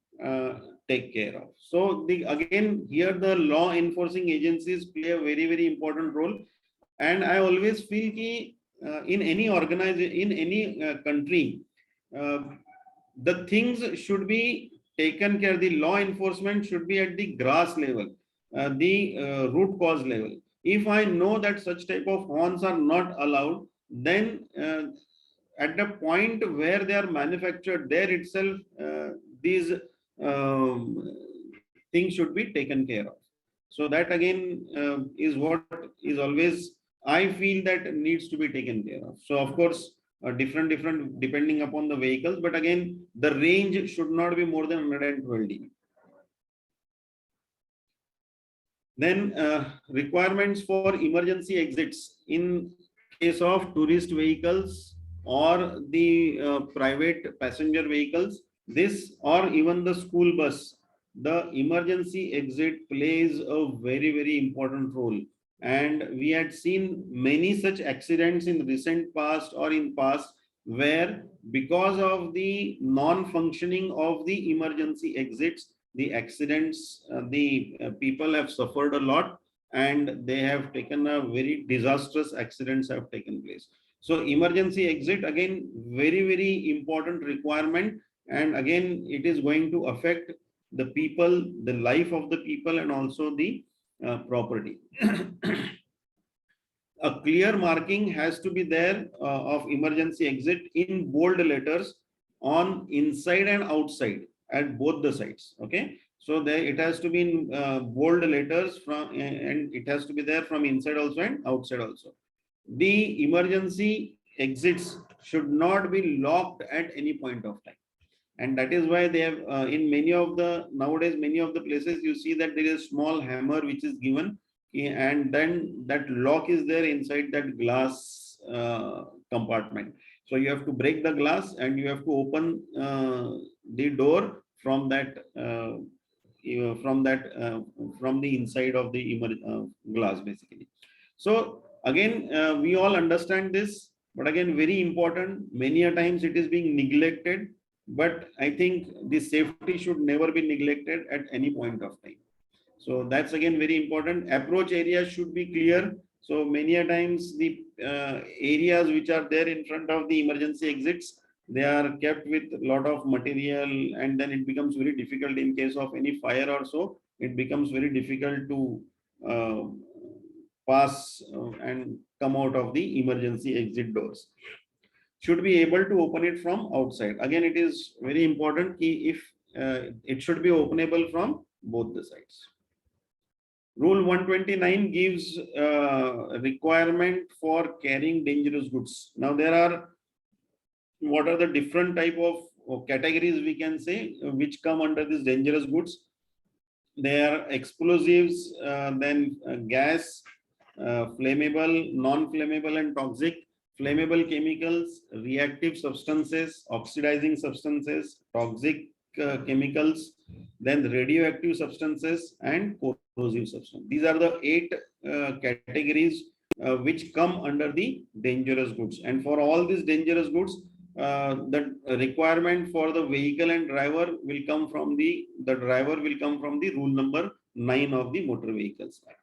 take care of. So again here the law enforcing agencies play a very important role. And I always feel that in any organization, in any country, the things should be taken care. The law enforcement should be at the grass level, the root cause level. If I know that such type of horns are not allowed, then at the point where they are manufactured, there itself these things should be taken care of. So that again is what is always, I feel that needs to be taken care of. So of course, different depending upon the vehicles, but again, the range should not be more than 112 dB. Then requirements for emergency exits in case of tourist vehicles or the private passenger vehicles. this or even the school bus, the emergency exit plays a very, very important role. And we had seen many such accidents in recent past or in past where because of the non-functioning of the emergency exits, the accidents, the people have suffered a lot and they have taken a very disastrous accidents have taken place. So emergency exit again, very, very important requirement. And again, it is going to affect the people, the life of the people and also the property. A clear marking has to be there of emergency exit in bold letters on inside and outside at both the sides. Okay, so there it has to be in bold letters from, and it has to be there from inside also and outside also. The emergency exits should not be locked at any point of time, and that is why they have in many of the nowadays many of the places you see that there is a small hammer which is given, and then that lock is there inside that glass compartment. So you have to break the glass and you have to open the door from that from the inside of the glass basically. So again, we all understand this, but again, very important, many a times it is being neglected, but I think the safety should never be neglected at any point of time. So that's again very important. Approach area should be clear. So many a times the areas which are there in front of the emergency exits, they are kept with a lot of material, and then it becomes very difficult in case of any fire or so. It becomes very difficult to pass and come out of the emergency exit doors. Should be able to open it from outside. Again, it is very important if it should be openable from both the sides. Rule 129 gives requirement for carrying dangerous goods. Now there are, what are the different type of categories we can say which come under this dangerous goods? They are explosives, then gas, flammable, non-flammable and toxic, flammable chemicals, reactive substances, oxidizing substances, toxic chemicals, then radioactive substances and corrosive substances. These are the 8 categories which come under the dangerous goods. And for all these dangerous goods, the requirement for the vehicle and driver will come from the driver will come from the rule number 9 of the Motor Vehicles Act.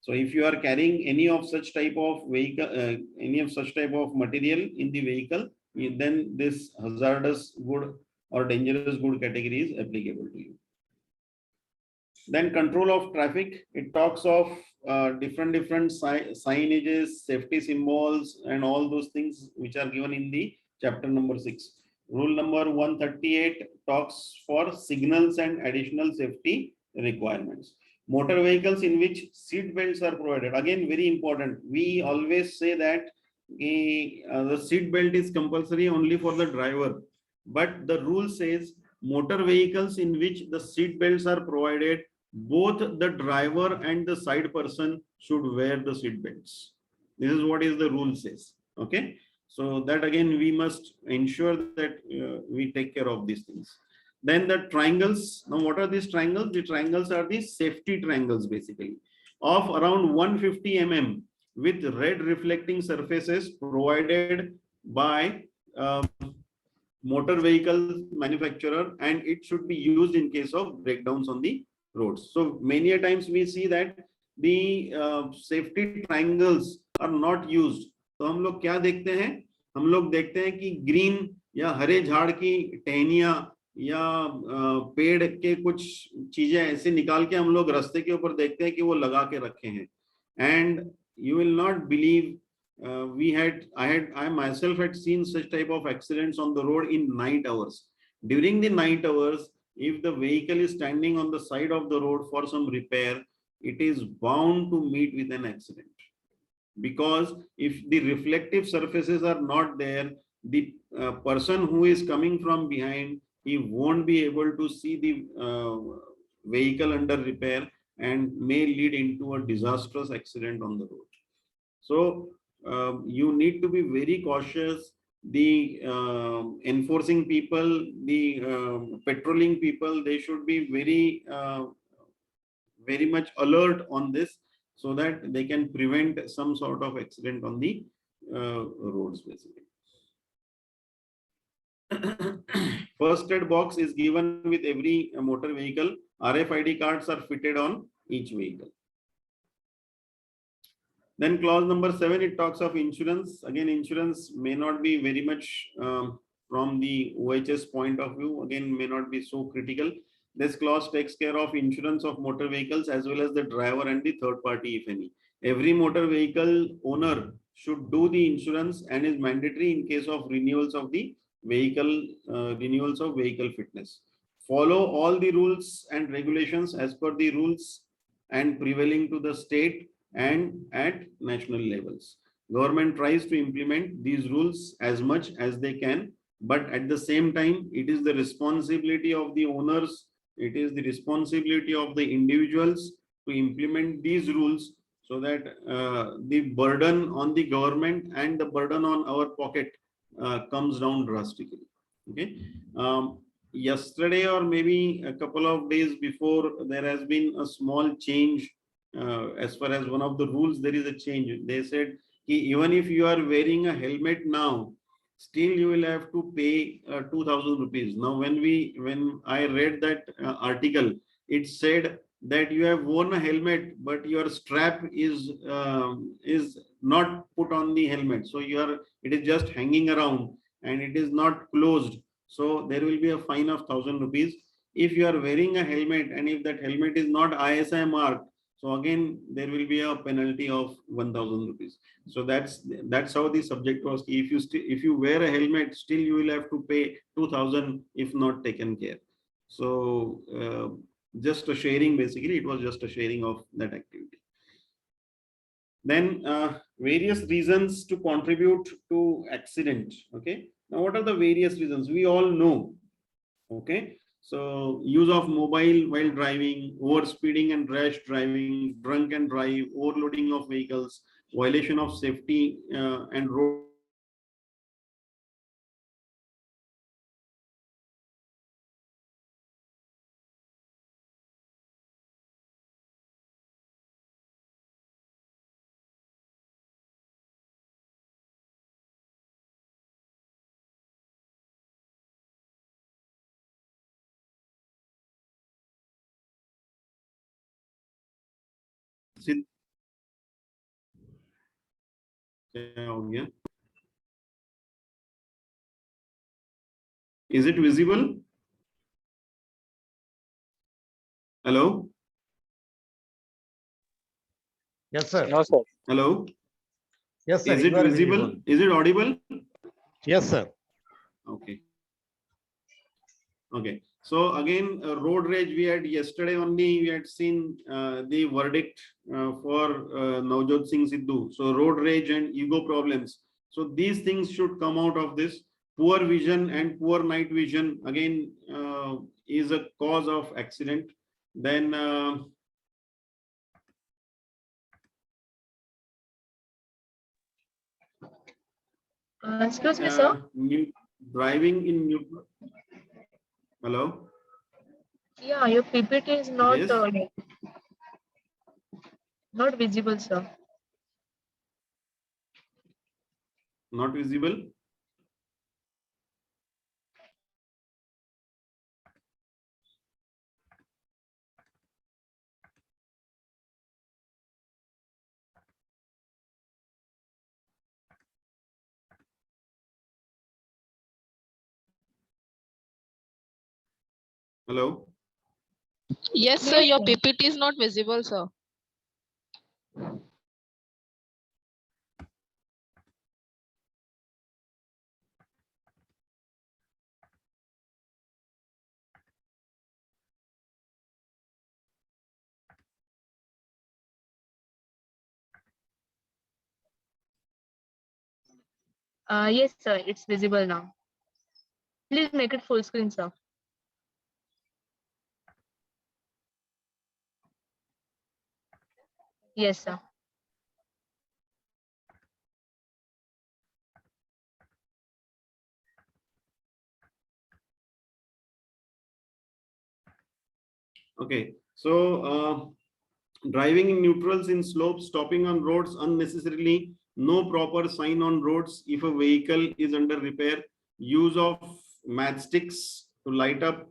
So if you are carrying any of such type of vehicle, any of such type of material in the vehicle, then this hazardous good or dangerous good category is applicable to you. Then control of traffic, it talks of different signages, safety symbols and all those things which are given in the chapter number 6. Rule number 138 talks for signals and additional safety requirements. Motor vehicles in which seat belts are provided, again very important. We always say that the seat belt is compulsory only for the driver, but the rule says motor vehicles in which the seat belts are provided, both the driver and the side person should wear the seat belts. This is what is the rule says. Okay, so that again we must ensure that we take care of these things. Then the triangles. Now what are these triangles? The triangles are the safety triangles basically of around 150 mm with red reflecting surfaces provided by motor vehicle manufacturer, and it should be used in case of breakdowns on the roads. So many a times we see that the safety triangles are not used. तो हम लोग क्या देखते हैं? हम लोग देखते हैं कि ग्रीन या हरे झाड़ की टहनियां या पेड़ के कुछ चीजें ऐसे निकाल के हम लोग रास्ते के ऊपर देखते हैं कि वो लगा के रखे हैं. And you will not believe, I myself had seen such type of accidents on the road in night hours. During the night hours, if the vehicle is standing on the side of the road for some repair, it is bound to meet with an accident. Because if the reflective surfaces are not there, the person who is coming from behind, he won't be able to see the vehicle under repair and may lead into a disastrous accident on the road. So you need to be very cautious the enforcing people, the patrolling people, they should be very much alert on this, so that they can prevent some sort of accident on the roads basically. First aid box is given with every motor vehicle. RFID cards are fitted on each vehicle. Then clause number 7, it talks of insurance. Again, insurance may not be very much from the OHS point of view, again, may not be so critical. This clause takes care of insurance of motor vehicles as well as the driver and the third party, if any. Every motor vehicle owner should do the insurance and is mandatory in case of renewals of the vehicle, renewals of vehicle fitness. Follow all the rules and regulations as per the rules and prevailing to the state and at national levels. Government tries to implement these rules as much as they can, but at the same time, it is the responsibility of the owners, it is the responsibility of the individuals to implement these rules, so that the burden on the government and the burden on our pocket comes down drastically. Okay. Yesterday or maybe a couple of days before, there has been a small change. As far as one of the rules, there is a change. They said even if you are wearing a helmet now, still you will have to pay 2,000 rupees. Now, when I read that article, it said that you have worn a helmet, but your strap is not put on the helmet. So it is just hanging around and it is not closed. So there will be a fine of 1,000 rupees. If you are wearing a helmet and if that helmet is not ISI marked, so again, there will be a penalty of 1,000 rupees. So that's how the subject was. If you wear a helmet, still you will have to pay 2,000 if not taken care. So just a sharing, basically, it was just a sharing of that activity. Then various reasons to contribute to accident. Okay. Now, what are the various reasons? We all know. Okay. So use of mobile while driving, overspeeding and rash driving, drunk and drive, overloading of vehicles, violation of safety and road. Is it visible? Hello? Yes, sir. No, sir. Hello? Yes, sir. Is it You are visible? Is it audible? Yes, sir. Okay. Okay. So again, road rage, we had yesterday only, we had seen the verdict for Navjot Singh Sidhu. So road rage and ego problems. So these things should come out of this. Poor vision and poor night vision, again, is a cause of accident. Then Excuse me, sir. driving in neutral. Hello? Yeah, your PPT is not Yes. not visible, sir. Not visible. Hello? Yes, sir. Yes, Your sir. PPT is not visible, sir. Yes, sir. It's visible now. Please make it full screen, sir. Yes, sir. Okay, so driving in neutrals in slopes, stopping on roads unnecessarily, no proper sign on roads if a vehicle is under repair, use of matchsticks to light up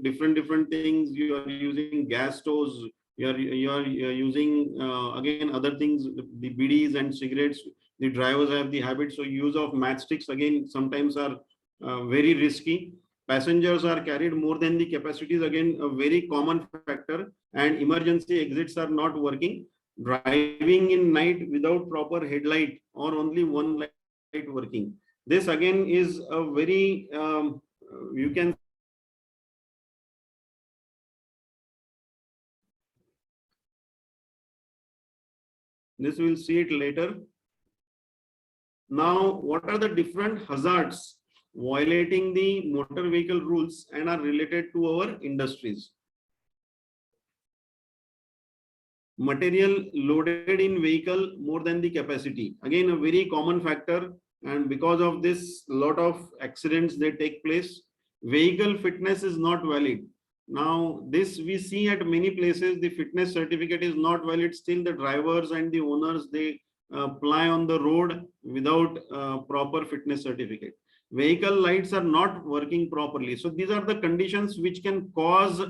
different things. You are using gas stoves. You are using again other things, the bidis and cigarettes. The drivers have the habit, so use of matchsticks again sometimes are very risky. Passengers are carried more than the capacities, again a very common factor, and emergency exits are not working. Driving in night without proper headlight or only one light working, this again is a very you can this we'll see it later. Now, what are the different hazards violating the motor vehicle rules and are related to our industries? Material loaded in vehicle more than the capacity. Again, a very common factor, and because of this, a lot of accidents they take place. Vehicle fitness is not valid. Now, this we see at many places, the fitness certificate is not valid. Still, the drivers and the owners, they ply on the road without proper fitness certificate. Vehicle lights are not working properly. So these are the conditions which can cause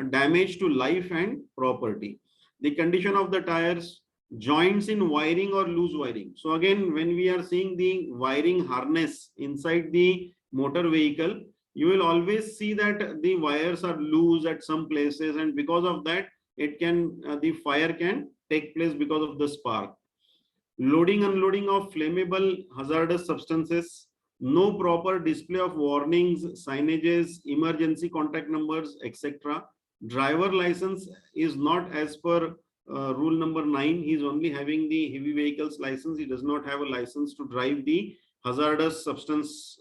damage to life and property. The condition of the tires, joints in wiring or loose wiring. So again, when we are seeing the wiring harness inside the motor vehicle, you will always see that the wires are loose at some places, and because of that, it can the fire can take place because of the spark. Loading, unloading of flammable hazardous substances, no proper display of warnings, signages, emergency contact numbers, etc. Driver license is not as per rule number 9. He is only having the heavy vehicles license. He does not have a license to drive the hazardous substance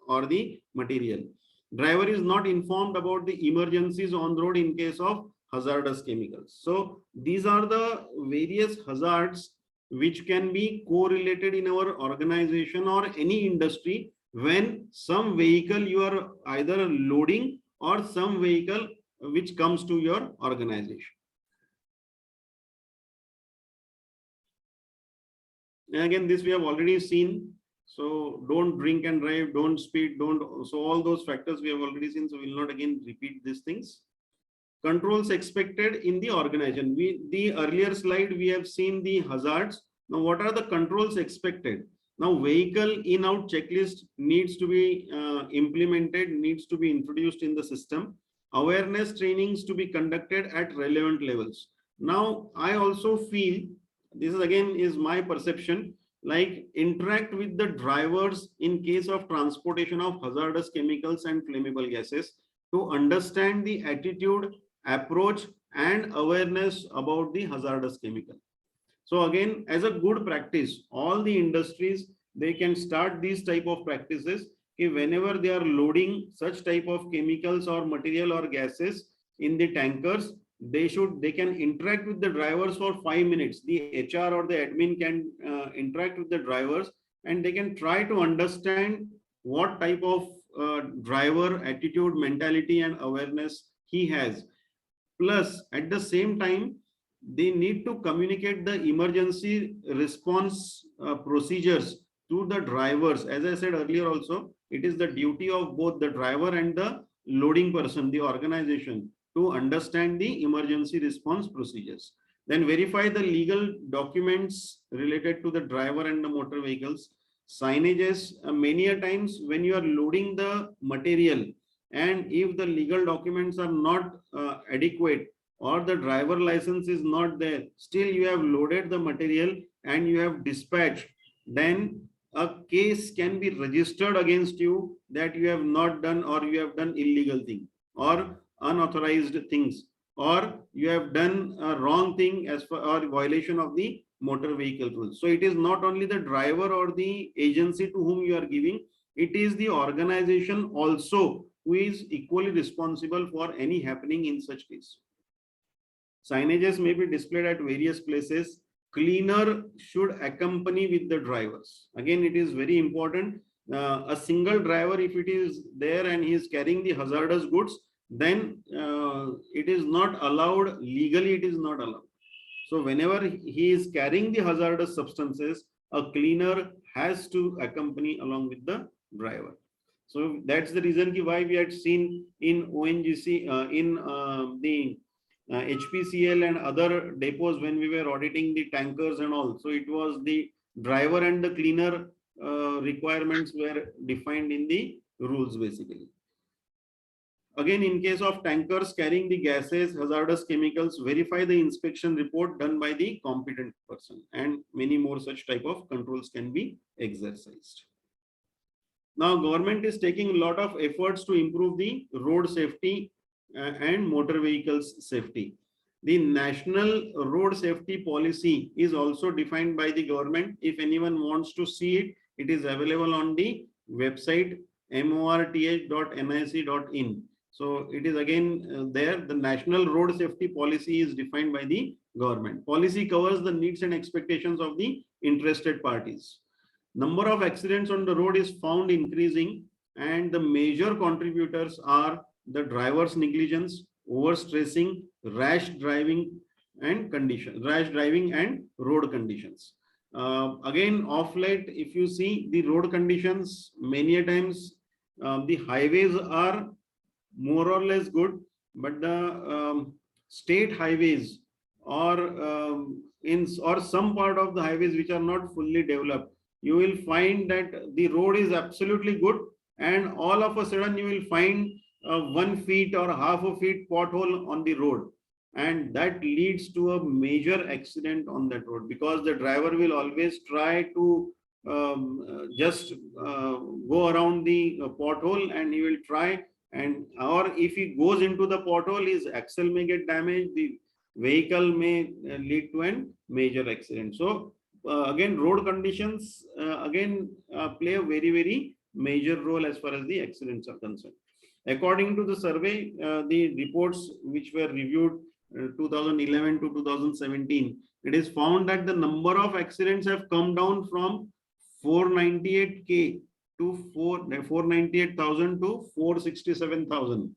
or the material. Driver is not informed about the emergencies on road in case of hazardous chemicals. So these are the various hazards which can be correlated in our organization or any industry when some vehicle you are either loading or some vehicle which comes to your organization. And again, this we have already seen. So don't drink and drive, don't speed, don't. So all those factors we have already seen. So we'll not again repeat these things. Controls expected in the organization. The earlier slide we have seen the hazards. Now what are the controls expected? Now vehicle in-out checklist needs to be implemented, needs to be introduced in the system. Awareness trainings to be conducted at relevant levels. Now I also feel, this is again is my perception, like interact with the drivers in case of transportation of hazardous chemicals and flammable gases to understand the attitude, approach and awareness about the hazardous chemical. So again, as a good practice, all the industries, they can start these type of practices. If whenever they are loading such type of chemicals or material or gases in the tankers, they can interact with the drivers for 5 minutes. The HR or the admin can interact with the drivers and they can try to understand what type of driver attitude, mentality and awareness he has. Plus, at the same time, they need to communicate the emergency response procedures to the drivers. As I said earlier also, it is the duty of both the driver and the loading person, the organization, to understand the emergency response procedures. Then verify the legal documents related to the driver and the motor vehicles. Signages, many a times when you are loading the material and if the legal documents are not adequate or the driver license is not there, still you have loaded the material and you have dispatched, then a case can be registered against you that you have not done or you have done illegal thing or unauthorized things or you have done a wrong thing as for or violation of the motor vehicle rules. So it is not only the driver or the agency to whom you are giving, it is the organization also who is equally responsible for any happening in such case. Signages may be displayed at various places. Cleaner should accompany with the drivers. Again, it is very important a single driver, if it is there and he is carrying the hazardous goods, then it is not allowed, legally it is not allowed. So whenever he is carrying the hazardous substances, a cleaner has to accompany along with the driver. So that's the reason why we had seen in ONGC, in the HPCL and other depots when we were auditing the tankers and all. So it was the driver and the cleaner requirements were defined in the rules basically. Again, in case of tankers carrying the gases, hazardous chemicals, verify the inspection report done by the competent person, and many more such type of controls can be exercised. Now, government is taking a lot of efforts to improve the road safety and motor vehicles safety. The National Road Safety Policy is also defined by the government. If anyone wants to see it, it is available on the website morth.nic.in. So it is again there. The National Road Safety Policy is defined by the government. Policy covers the needs and expectations of the interested parties. Number of accidents on the road is found increasing, and the major contributors are the driver's negligence, overstressing, rash driving and road conditions. Again, of late, if you see the road conditions, many a times the highways are more or less good, but the state highways or some part of the highways which are not fully developed, you will find that the road is absolutely good, and all of a sudden you will find 1 feet or half a feet pothole on the road, and that leads to a major accident on that road, because the driver will always try to just go around the pothole, and he will try, and or if he goes into the pothole, his axle may get damaged, the vehicle may lead to a major accident. So again, road conditions play a very major role as far as the accidents are concerned. According to the survey, the reports which were reviewed 2011 to 2017, it is found that the number of accidents have come down from 498K to 498,000 to 467,000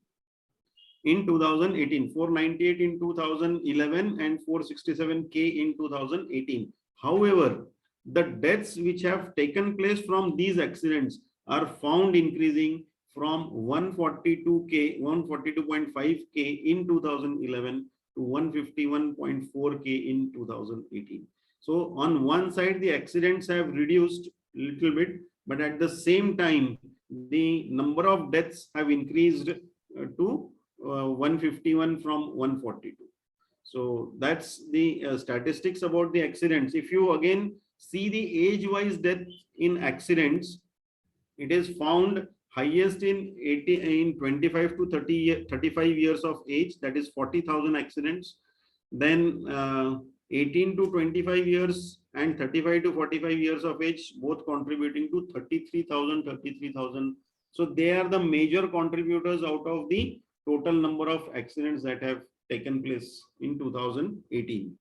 in 2018, 498 in 2011 and 467K in 2018. However, the deaths which have taken place from these accidents are found increasing from 142K, 142.5K in 2011 to 151.4K in 2018. So on one side, the accidents have reduced a little bit, but at the same time, the number of deaths have increased to 151 from 142. So that's the statistics about the accidents. If you again see the age-wise death in accidents, it is found highest in 25 to 35 years of age, that is 40,000 accidents. Then 18 to 25 years and 35 to 45 years of age, both contributing to 33,000. So they are the major contributors out of the total number of accidents that have taken place in 2018.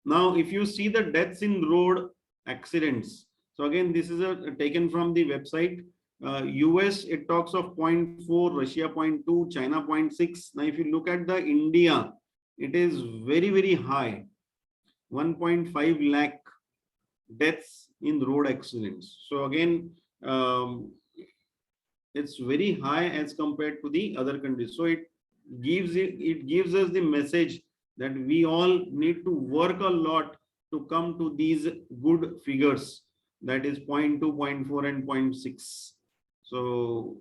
Now, if you see the deaths in road accidents, so again, this is taken from the website. US, it talks of 0.4, Russia 0.2, China 0.6. Now, if you look at the India, it is very high, 1.5 lakh deaths in road accidents. So again, it's very high as compared to the other countries. So it gives us the message that we all need to work a lot to come to these good figures, that is 0.2, 0.4 and 0.6. So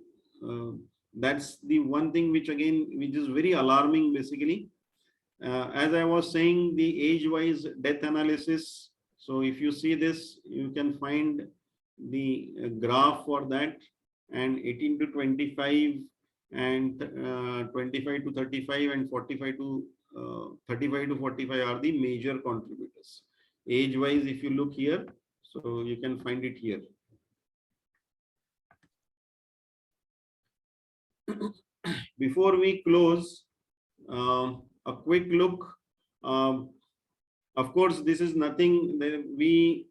that's the one thing which is very alarming basically. As I was saying, the age-wise death analysis. So if you see this, you can find the graph for that, and 18 to 25 and 25 to 35 and 45 to 35 to 45 are the major contributors. Age-wise, if you look here, so you can find it here. Before we close, a quick look. Of course, this is nothing that we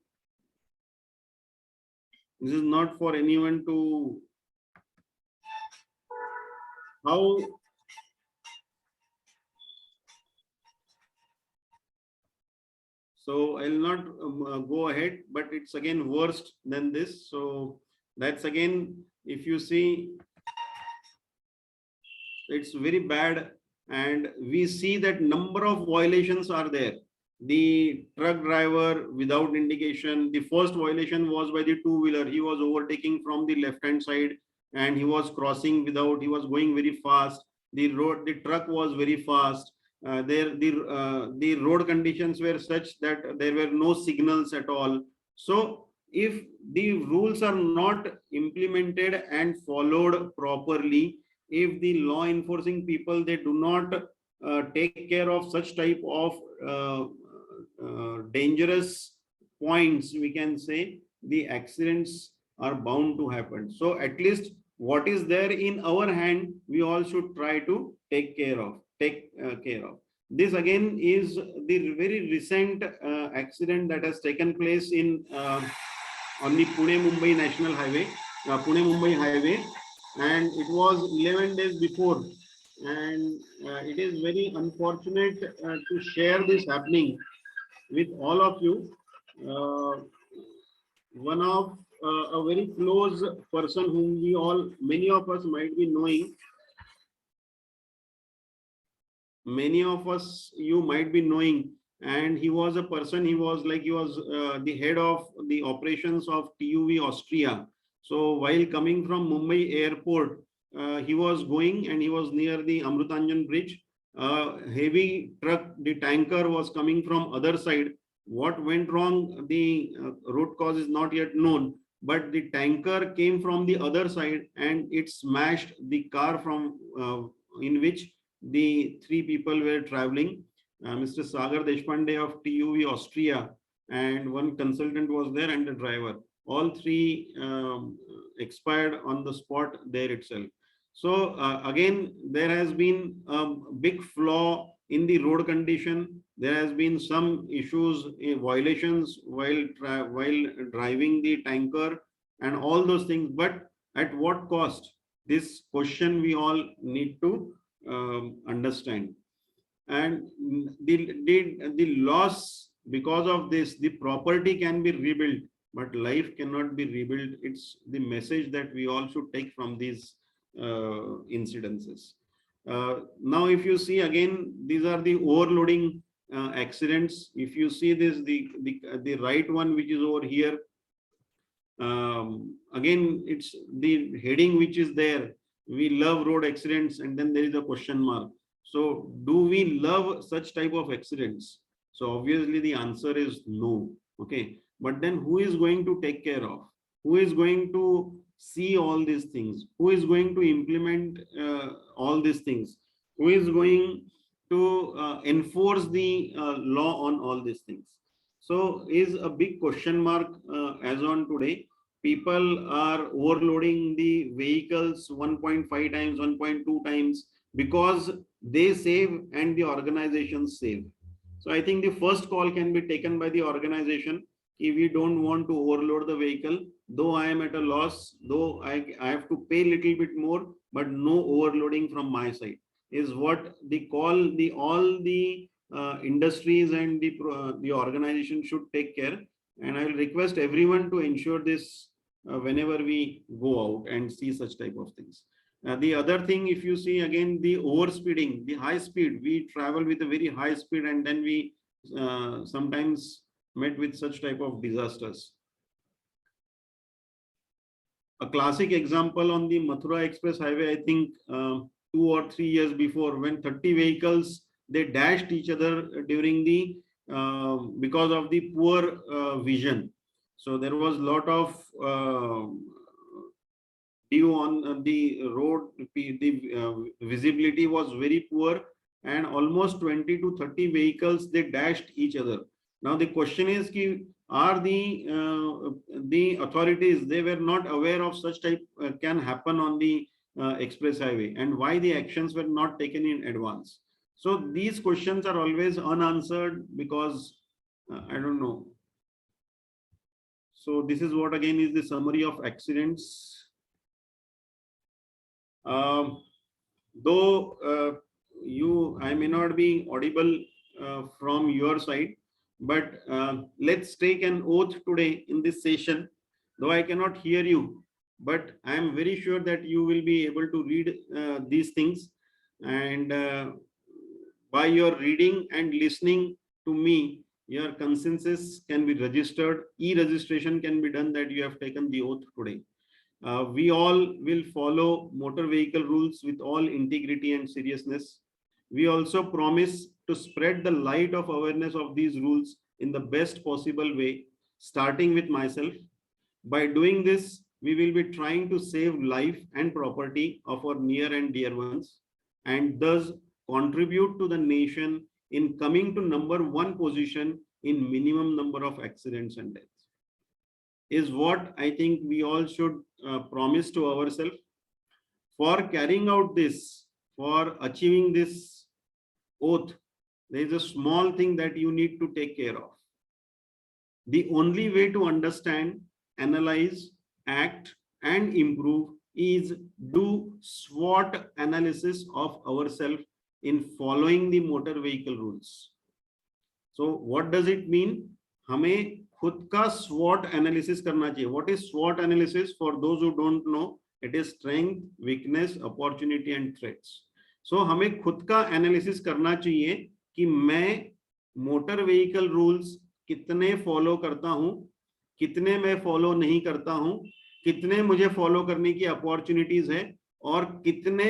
This is not for anyone to how. So I'll not go ahead, but it's again worse than this. So that's again, if you see, it's very bad. And we see that number of violations are there. The truck driver without indication, the first violation was by the two-wheeler. He was overtaking from the left-hand side and he was crossing without, he was going very fast. The truck was very fast. The road conditions were such that there were no signals at all. So if the rules are not implemented and followed properly, if the law enforcing people, they do not take care of such type of dangerous points, we can say the accidents are bound to happen. So at least what is there in our hand, we all should try to take care of. This again is the very recent accident that has taken place in on the Pune-Mumbai National Highway, Pune-Mumbai Highway, and it was 11 days before. And it is very unfortunate to share this happening with all of you. One of a very close person whom we all, many of us might be knowing, many of us you might be knowing, and he was a person, he was the head of the operations of TUV Austria. So while coming from Mumbai airport, he was going and he was near the Amrutanjan bridge. Heavy truck, the tanker was coming from other side. What went wrong, the root cause is not yet known, but the tanker came from the other side and it smashed the car from in which the three people were traveling. Mr. Sagar Deshpande of TUV Austria and one consultant was there and the driver. All three expired on the spot there itself. So again, there has been a big flaw in the road condition. There has been some issues, violations while driving the tanker and all those things. But at what cost? This question we all need to understand. And the loss because of this, the property can be rebuilt, but life cannot be rebuilt. It's the message that we all should take from these incidences. Now, if you see again, these are the overloading accidents. If you see this, the right one, which is over here, again, it's the heading which is there. We love road accidents, and then there is a question mark. So do we love such type of accidents? So obviously the answer is no. Okay, but then who is going to take care of? Who is going to see all these things? Who is going to implement all these things? Who is going to enforce the law on all these things? So is a big question mark as on today. People are overloading the vehicles 1.5 times, 1.2 times because they save and the organizations save. So I think the first call can be taken by the organization. If we don't want to overload the vehicle, though I am at a loss, though I have to pay a little bit more, but no overloading from my side, is what the call all the industries and the organization should take care. And I will request everyone to ensure this whenever we go out and see such type of things. The other thing, if you see again, the overspeeding, the high speed, we travel with a very high speed and then we sometimes met with such type of disasters. A classic example on the Mathura Express Highway, I think 2 or 3 years before, when 30 vehicles, they dashed each other during the, because of the poor vision. So there was a lot of view on the road, the visibility was very poor and almost 20 to 30 vehicles, they dashed each other. Now the question is, are the authorities, they were not aware of such type can happen on the express highway, and why the actions were not taken in advance? So these questions are always unanswered because I don't know. So this is what again is the summary of accidents. Though I may not be audible from your side, but let's take an oath today in this session. Though I cannot hear you, but I am very sure that you will be able to read these things, and by your reading and listening to me, your consensus can be registered. E-registration can be done that you have taken the oath today. We all will follow motor vehicle rules with all integrity and seriousness. We also promise to spread the light of awareness of these rules in the best possible way, starting with myself. By doing this, we will be trying to save life and property of our near and dear ones, and thus contribute to the nation in coming to #1 position in minimum number of accidents and deaths. Is what I think we all should promise to ourselves. For carrying out this, for achieving this oath, there is a small thing that you need to take care of. The only way to understand, analyze, act, and improve is do SWOT analysis of ourselves in following the motor vehicle rules. So what does it mean? हमें खुद का SWOT analysis करना चाहिए. What is SWOT analysis? For those who don't know, it is strength, weakness, opportunity and threats. So हमें खुद का analysis करना चाहिए कि मैं motor vehicle rules कितने follow करता हूँ, कितने मैं follow नहीं करता हूँ, कितने मुझे follow करने की opportunities है और कितने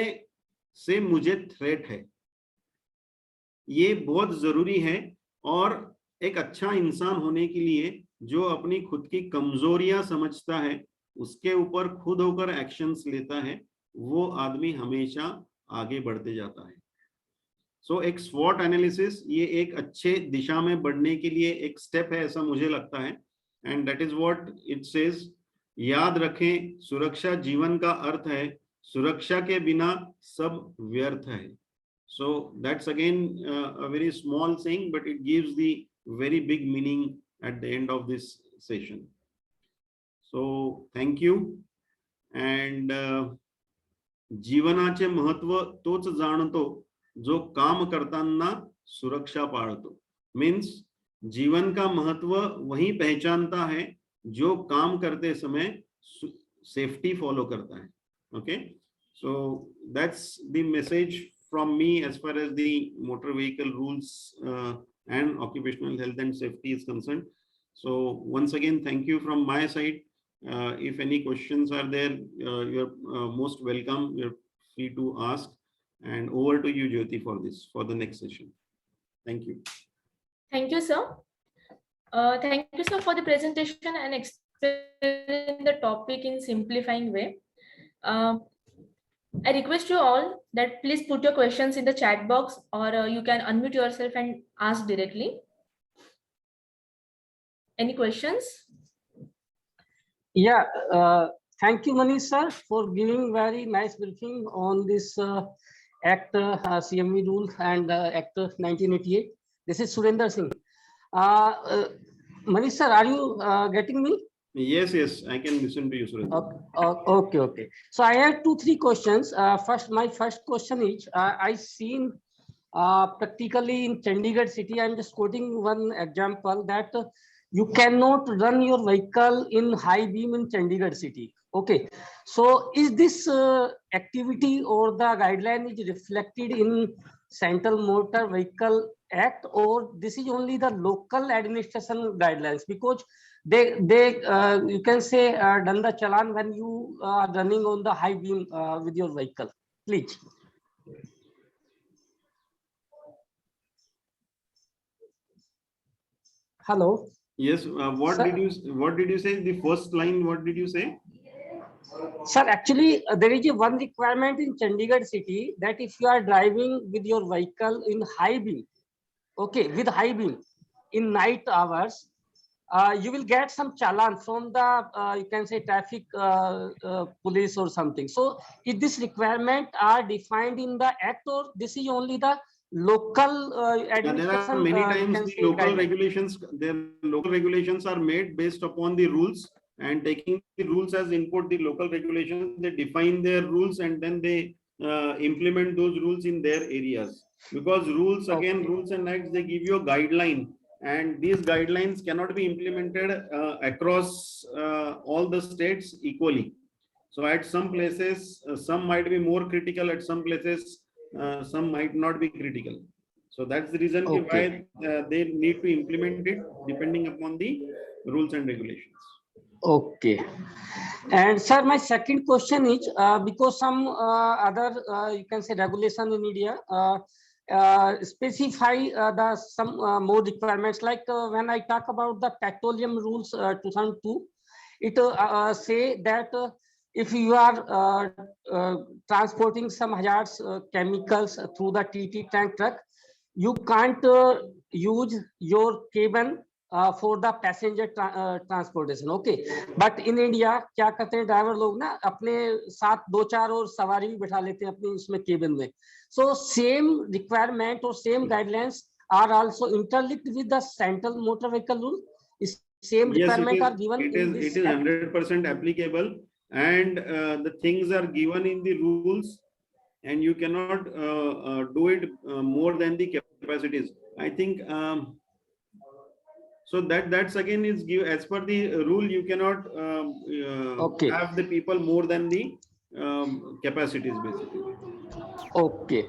से मुझे threat है. ये बहुत जरूरी है. और एक अच्छा इंसान होने के लिए जो अपनी खुद की कमजोरियां समझता है, उसके ऊपर खुद होकर एक्शंस लेता है, वो आदमी हमेशा आगे बढ़ते जाता है. सो एक स्वॉट एनालिसिस ये एक अच्छे दिशा में बढ़ने के लिए एक स्टेप है, ऐसा मुझे लगता है. And that is what it says. याद रखें, सुरक्षा जीवन का अर्थ है, सुरक्षा के बिना सब व्यर्थ है. So that's again a very small saying, but it gives the very big meaning at the end of this session. So thank you. And जीवनाचे महत्व तोच जाणतो जो काम करताना सुरक्षा पाळतो. मीन्स जीवन का महत्व वही पहचानता है जो काम करते समय सेफ्टी फॉलो करता है. Okay, so that's the message from me as far as the motor vehicle rules and occupational health and safety is concerned. So once again, thank you from my side. If any questions are there, you're most welcome. You're free to ask. And over to you, Jyoti, for the next session. Thank you. Thank you, sir. Thank you, sir, for the presentation and explaining the topic in simplifying way. I request you all that please put your questions in the chat box, or you can unmute yourself and ask directly. Any questions? Yeah, thank you, Manish sir, for giving very nice briefing on this Act CMV rule and Act 1988. This is Surender Singh. Manish sir, are you getting me? Yes, I can listen to you, Surendra. Okay. So I have 2-3 questions. My first question is, I seen practically in Chandigarh city, I'm just quoting one example that you cannot run your vehicle in high beam in Chandigarh city. Okay, so is this activity or the guideline is reflected in Central Motor Vehicle Act, or this is only the local administration guidelines? Because they you can say done the challan when you are running on the high beam with your vehicle. Please. Hello. Yes. What Sir, did you say? The first line. What did you say? Sir, actually, there is one requirement in Chandigarh city that if you are driving with your vehicle in high beam, okay, with high beam in night hours, you will get some challan from the you can say traffic police or something. So if this requirement are defined in the act, or this is only the local And there are administration, many you times can the say local guidelines. regulations, their local regulations are made based upon the rules, and taking the rules as input, the local regulations, they define their rules and then they implement those rules in their areas. Because rules, again, Okay. rules and acts, they give you a guideline, and these guidelines cannot be implemented across all the states equally. So at some places, some might be more critical, at some places, some might not be critical. So that's the reason Okay. why they need to implement it depending upon the rules and regulations. Okay. And sir, my second question is because some other you can say regulation in India specify the some more requirements, like when I talk about the petroleum rules 2002, it say that if you are transporting some hazardous chemicals through the TT tank truck, you can't use your cabin for the passenger transportation. Okay, but in India क्या करते हैं driver लोग ना अपने साथ दो चार और सवारी भी बैठा लेते हैं अपनी उसमें केबिन में. सो सेम रिक्वायरमेंट और same guidelines are also interlinked with the central motor vehicle rule. Same Yes, requirement are given in this it is 100% applicable, and the things are given in the rules, and you cannot do it more than the capacities. I think so that's again is give as per the rule, you cannot Okay. have the people more than the capacities basically. Okay.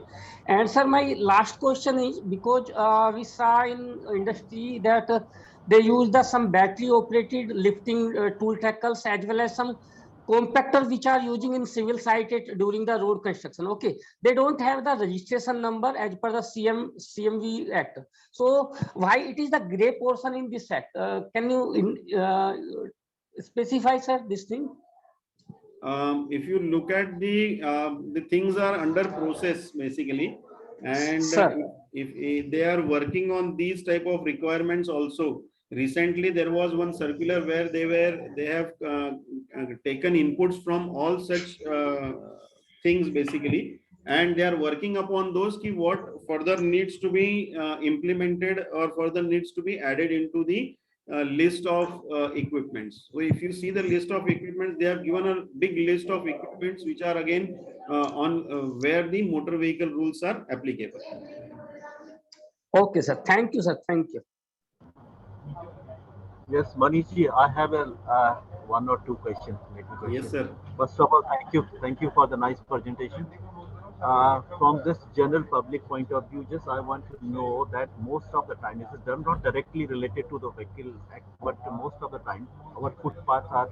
And sir, my last question is because we saw in industry that they use the some battery operated lifting tool tackles as well as some compactor which are using in civil site during the road construction. Okay, they don't have the registration number as per the CMV Act. So why it is the gray portion in this act? Can you specify, sir, this thing? If you look at the things are under process basically, and Sir. if they are working on these type of requirements also. Recently there was one circular where they have taken inputs from all such things basically, and they are working upon those key what further needs to be implemented or further needs to be added into the list of equipments. So if you see the list of equipments, they have given a big list of equipments which are again on where the motor vehicle rules are applicable. Okay, sir. Thank you, sir. Thank you. Yes, Manishi, I have a one or two questions. Yes, sir. First of all, thank you for the nice presentation. From this general public point of view, just I want to know that most of the time, this is not directly related to the Vehicle Act, but most of the time, our footpaths are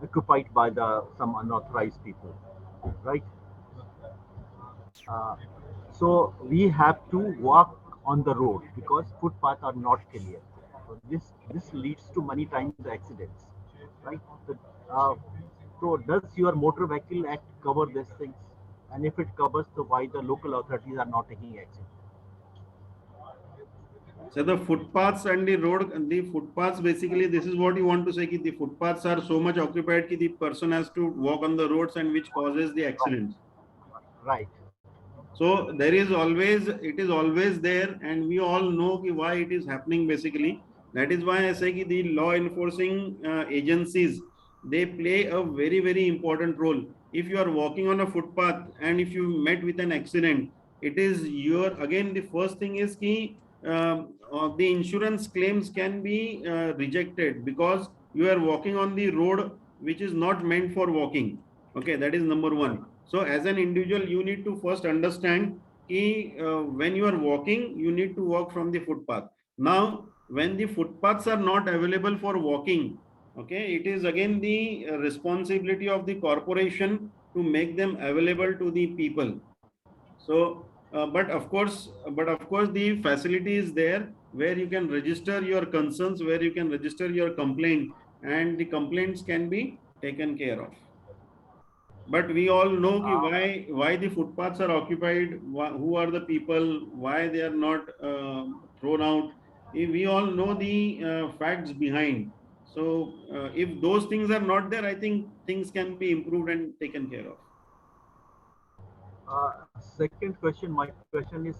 occupied by some unauthorized people, right? So we have to walk on the road because footpaths are not clear. So this leads to many times the accidents, right? So does your Motor Vehicle Act cover these things? And if it covers, so why the local authorities are not taking action? So the footpaths and the footpaths basically, this is what you want to say, ki the footpaths are so much occupied that the person has to walk on the roads, and which causes the accidents. Right. So there is always, it is always there, and we all know why it is happening basically. That is why I say the law enforcing agencies, they play a very, very important role. If you are walking on a footpath and if you met with an accident, it is again, the first thing is the insurance claims can be rejected because you are walking on the road which is not meant for walking. Okay, that is number one. So as an individual, you need to first understand when you are walking, you need to walk from the footpath. Now, when the footpaths are not available for walking, okay, it is again the responsibility of the corporation to make them available to the people. So, but of course, the facility is there where you can register your concerns, where you can register your complaint, and the complaints can be taken care of. But we all know why the footpaths are occupied, who are the people, why they are not thrown out. We all know the facts behind. So if those things are not there, I think things can be improved and taken care of. Second question, my question is,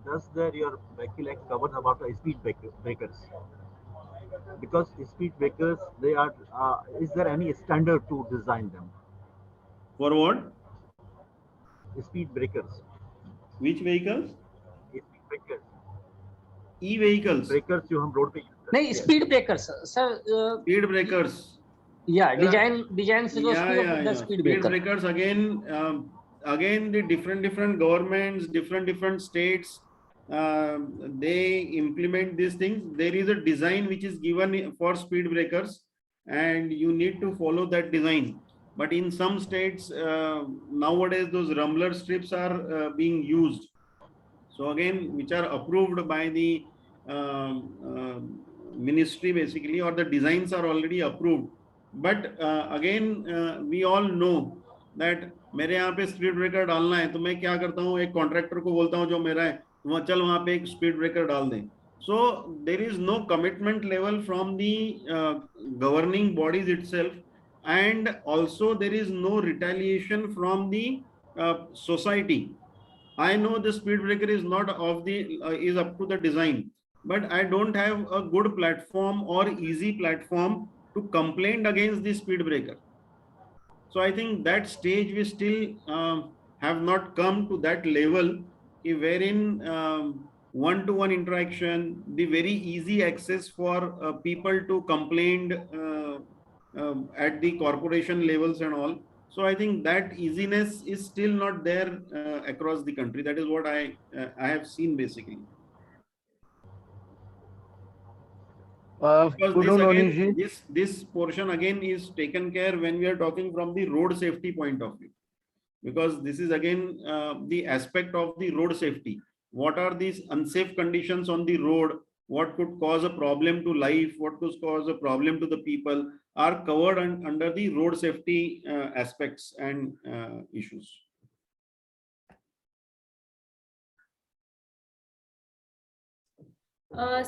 does your vehicle act cover about the breakers? Because speed breakers, they are, is there any standard to design them? For what? Speed breakers. Which vehicles? Speed breakers. E-vehicles. Breakers जो हम road पे use करते नहीं हैं. Speed breakers sir Speed breakers. या There are- design philosophy of the speed Speed breaker breakers again the different governments, different states, they implement these things. There is a design which is given for speed breakers, and you need to follow that design. But in some states nowadays those rumbler strips are being used. So again, which are approved by the ministry basically, or the designs are already approved. But again we all know that मेरे यहाँ पे speed breaker डालना है तो मैं क्या करता हूँ, एक कॉन्ट्रैक्टर को बोलता हूँ जो मेरा है, वहाँ चल वहाँ पे एक स्पीड ब्रेकर डाल दें. So there is no commitment level from the governing bodies itself, and also there is no retaliation from the society. I know the speed breaker is not of the is up to the design, but I don't have a good platform or easy platform to complain against the speed breaker. So I think that stage we still have not come to that level wherein one-to-one interaction, the very easy access for people to complain at the corporation levels and all. So I think that easiness is still not there across the country. That is what I have seen basically. Because this portion again is taken care when we are talking from the road safety point of view, because this is again the aspect of the road safety. What are these unsafe conditions on the road? What could cause a problem to life? What could cause a problem to the people are covered under the road safety aspects and issues.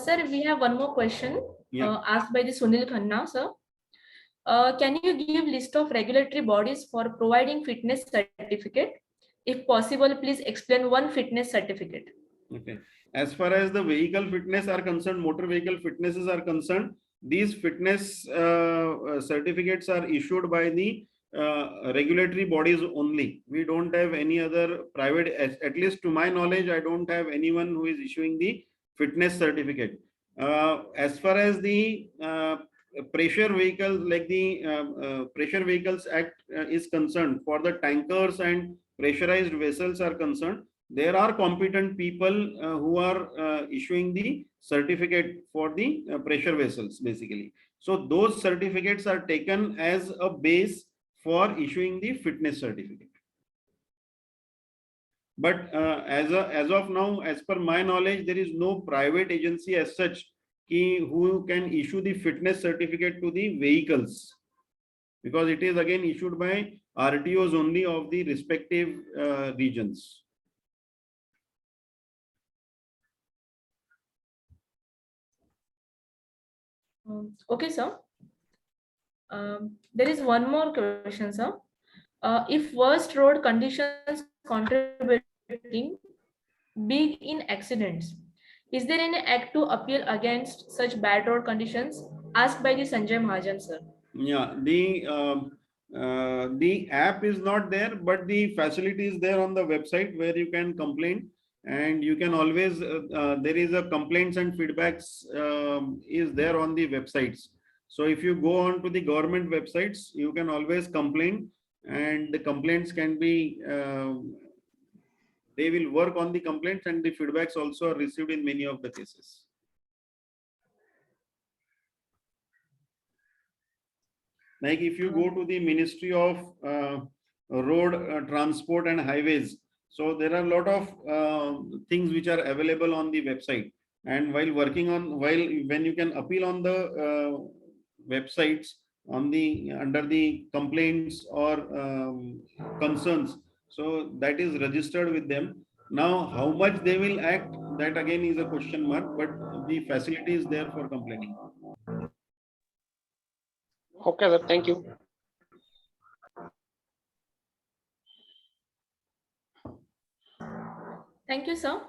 Sir, we have one more question asked by the Sunil Khanna, sir. Can you give list of regulatory bodies for providing fitness certificate? If possible, please explain one fitness certificate. Okay. As far as the vehicle fitness are concerned, motor vehicle fitnesses are concerned, these fitness certificates are issued by the regulatory bodies only. We don't have any other private, at least to my knowledge, I don't have anyone who is issuing the fitness certificate. As far as the pressure vehicles, like the Pressure Vehicles Act is concerned, for the tankers and pressurized vessels are concerned, there are competent people who are issuing the certificate for the pressure vessels basically. So those certificates are taken as a base for issuing the fitness certificate. But as of now, as per my knowledge, there is no private agency as such who can issue the fitness certificate to the vehicles, because it is again issued by RTOs only of the respective regions. Okay, sir. There is one more question, sir. If worst road conditions contributing big in accidents, is there any act to appeal against such bad road conditions? Asked by the Sanjay Mahajan, sir. Yeah, the app is not there, but the facility is there on the website where you can complain, and you can always there is a complaints and feedbacks is there on the websites. So if you go on to the government websites, you can always complain, and the complaints can be they will work on the complaints, and the feedbacks also are received in many of the cases. Like if you go to the Ministry of Road Transport and Highways, so there are a lot of things which are available on the website. And while when you can appeal on the websites on the under the complaints or concerns, so that is registered with them. Now, how much they will act, that again is a question mark, but the facility is there for complaining. Okay, sir. Thank you. Thank you, sir.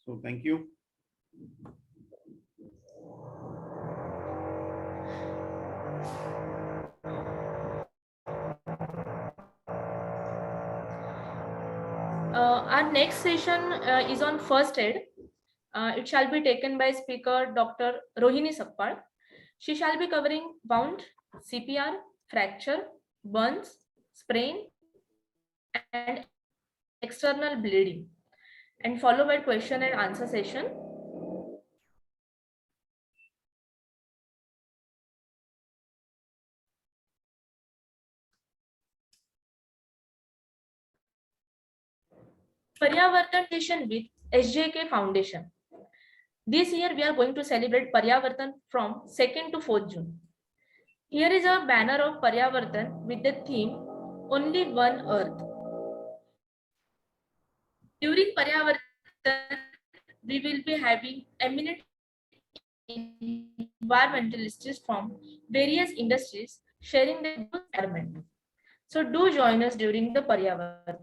So thank you. Our next session is on first aid. It shall be taken by speaker Dr. Rohini Sappal. She shall be covering wound, CPR, fracture, burns, sprain, and external bleeding, and followed by question and answer session. Paryavartan Mission with SJK Foundation. This year we are going to celebrate Paryavartan from 2nd to 4th June. Here is a banner of Paryavartan with the theme Only One Earth. During Paryavartan, we will be having eminent environmentalists from various industries sharing their environment. So do join us during the Paryavartan.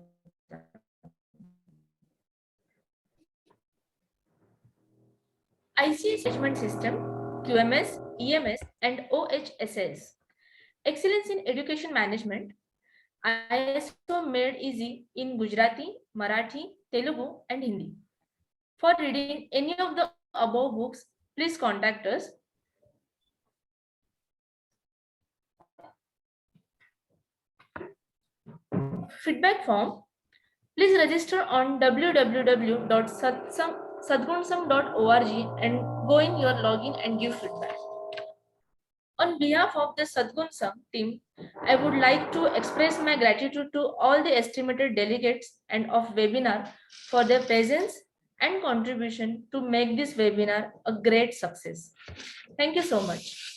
ICS Management System, QMS, EMS, and OHSS. Excellence in Education Management. ISO made easy in Gujarati, Marathi, Telugu, and Hindi. For reading any of the above books, please contact us. Feedback form. Please register on www.sadgunsam.org and go in your login and give feedback. On behalf of the Sadgunsam team, I would like to express my gratitude to all the estimated delegates and of webinar for their presence and contribution to make this webinar a great success. Thank you so much.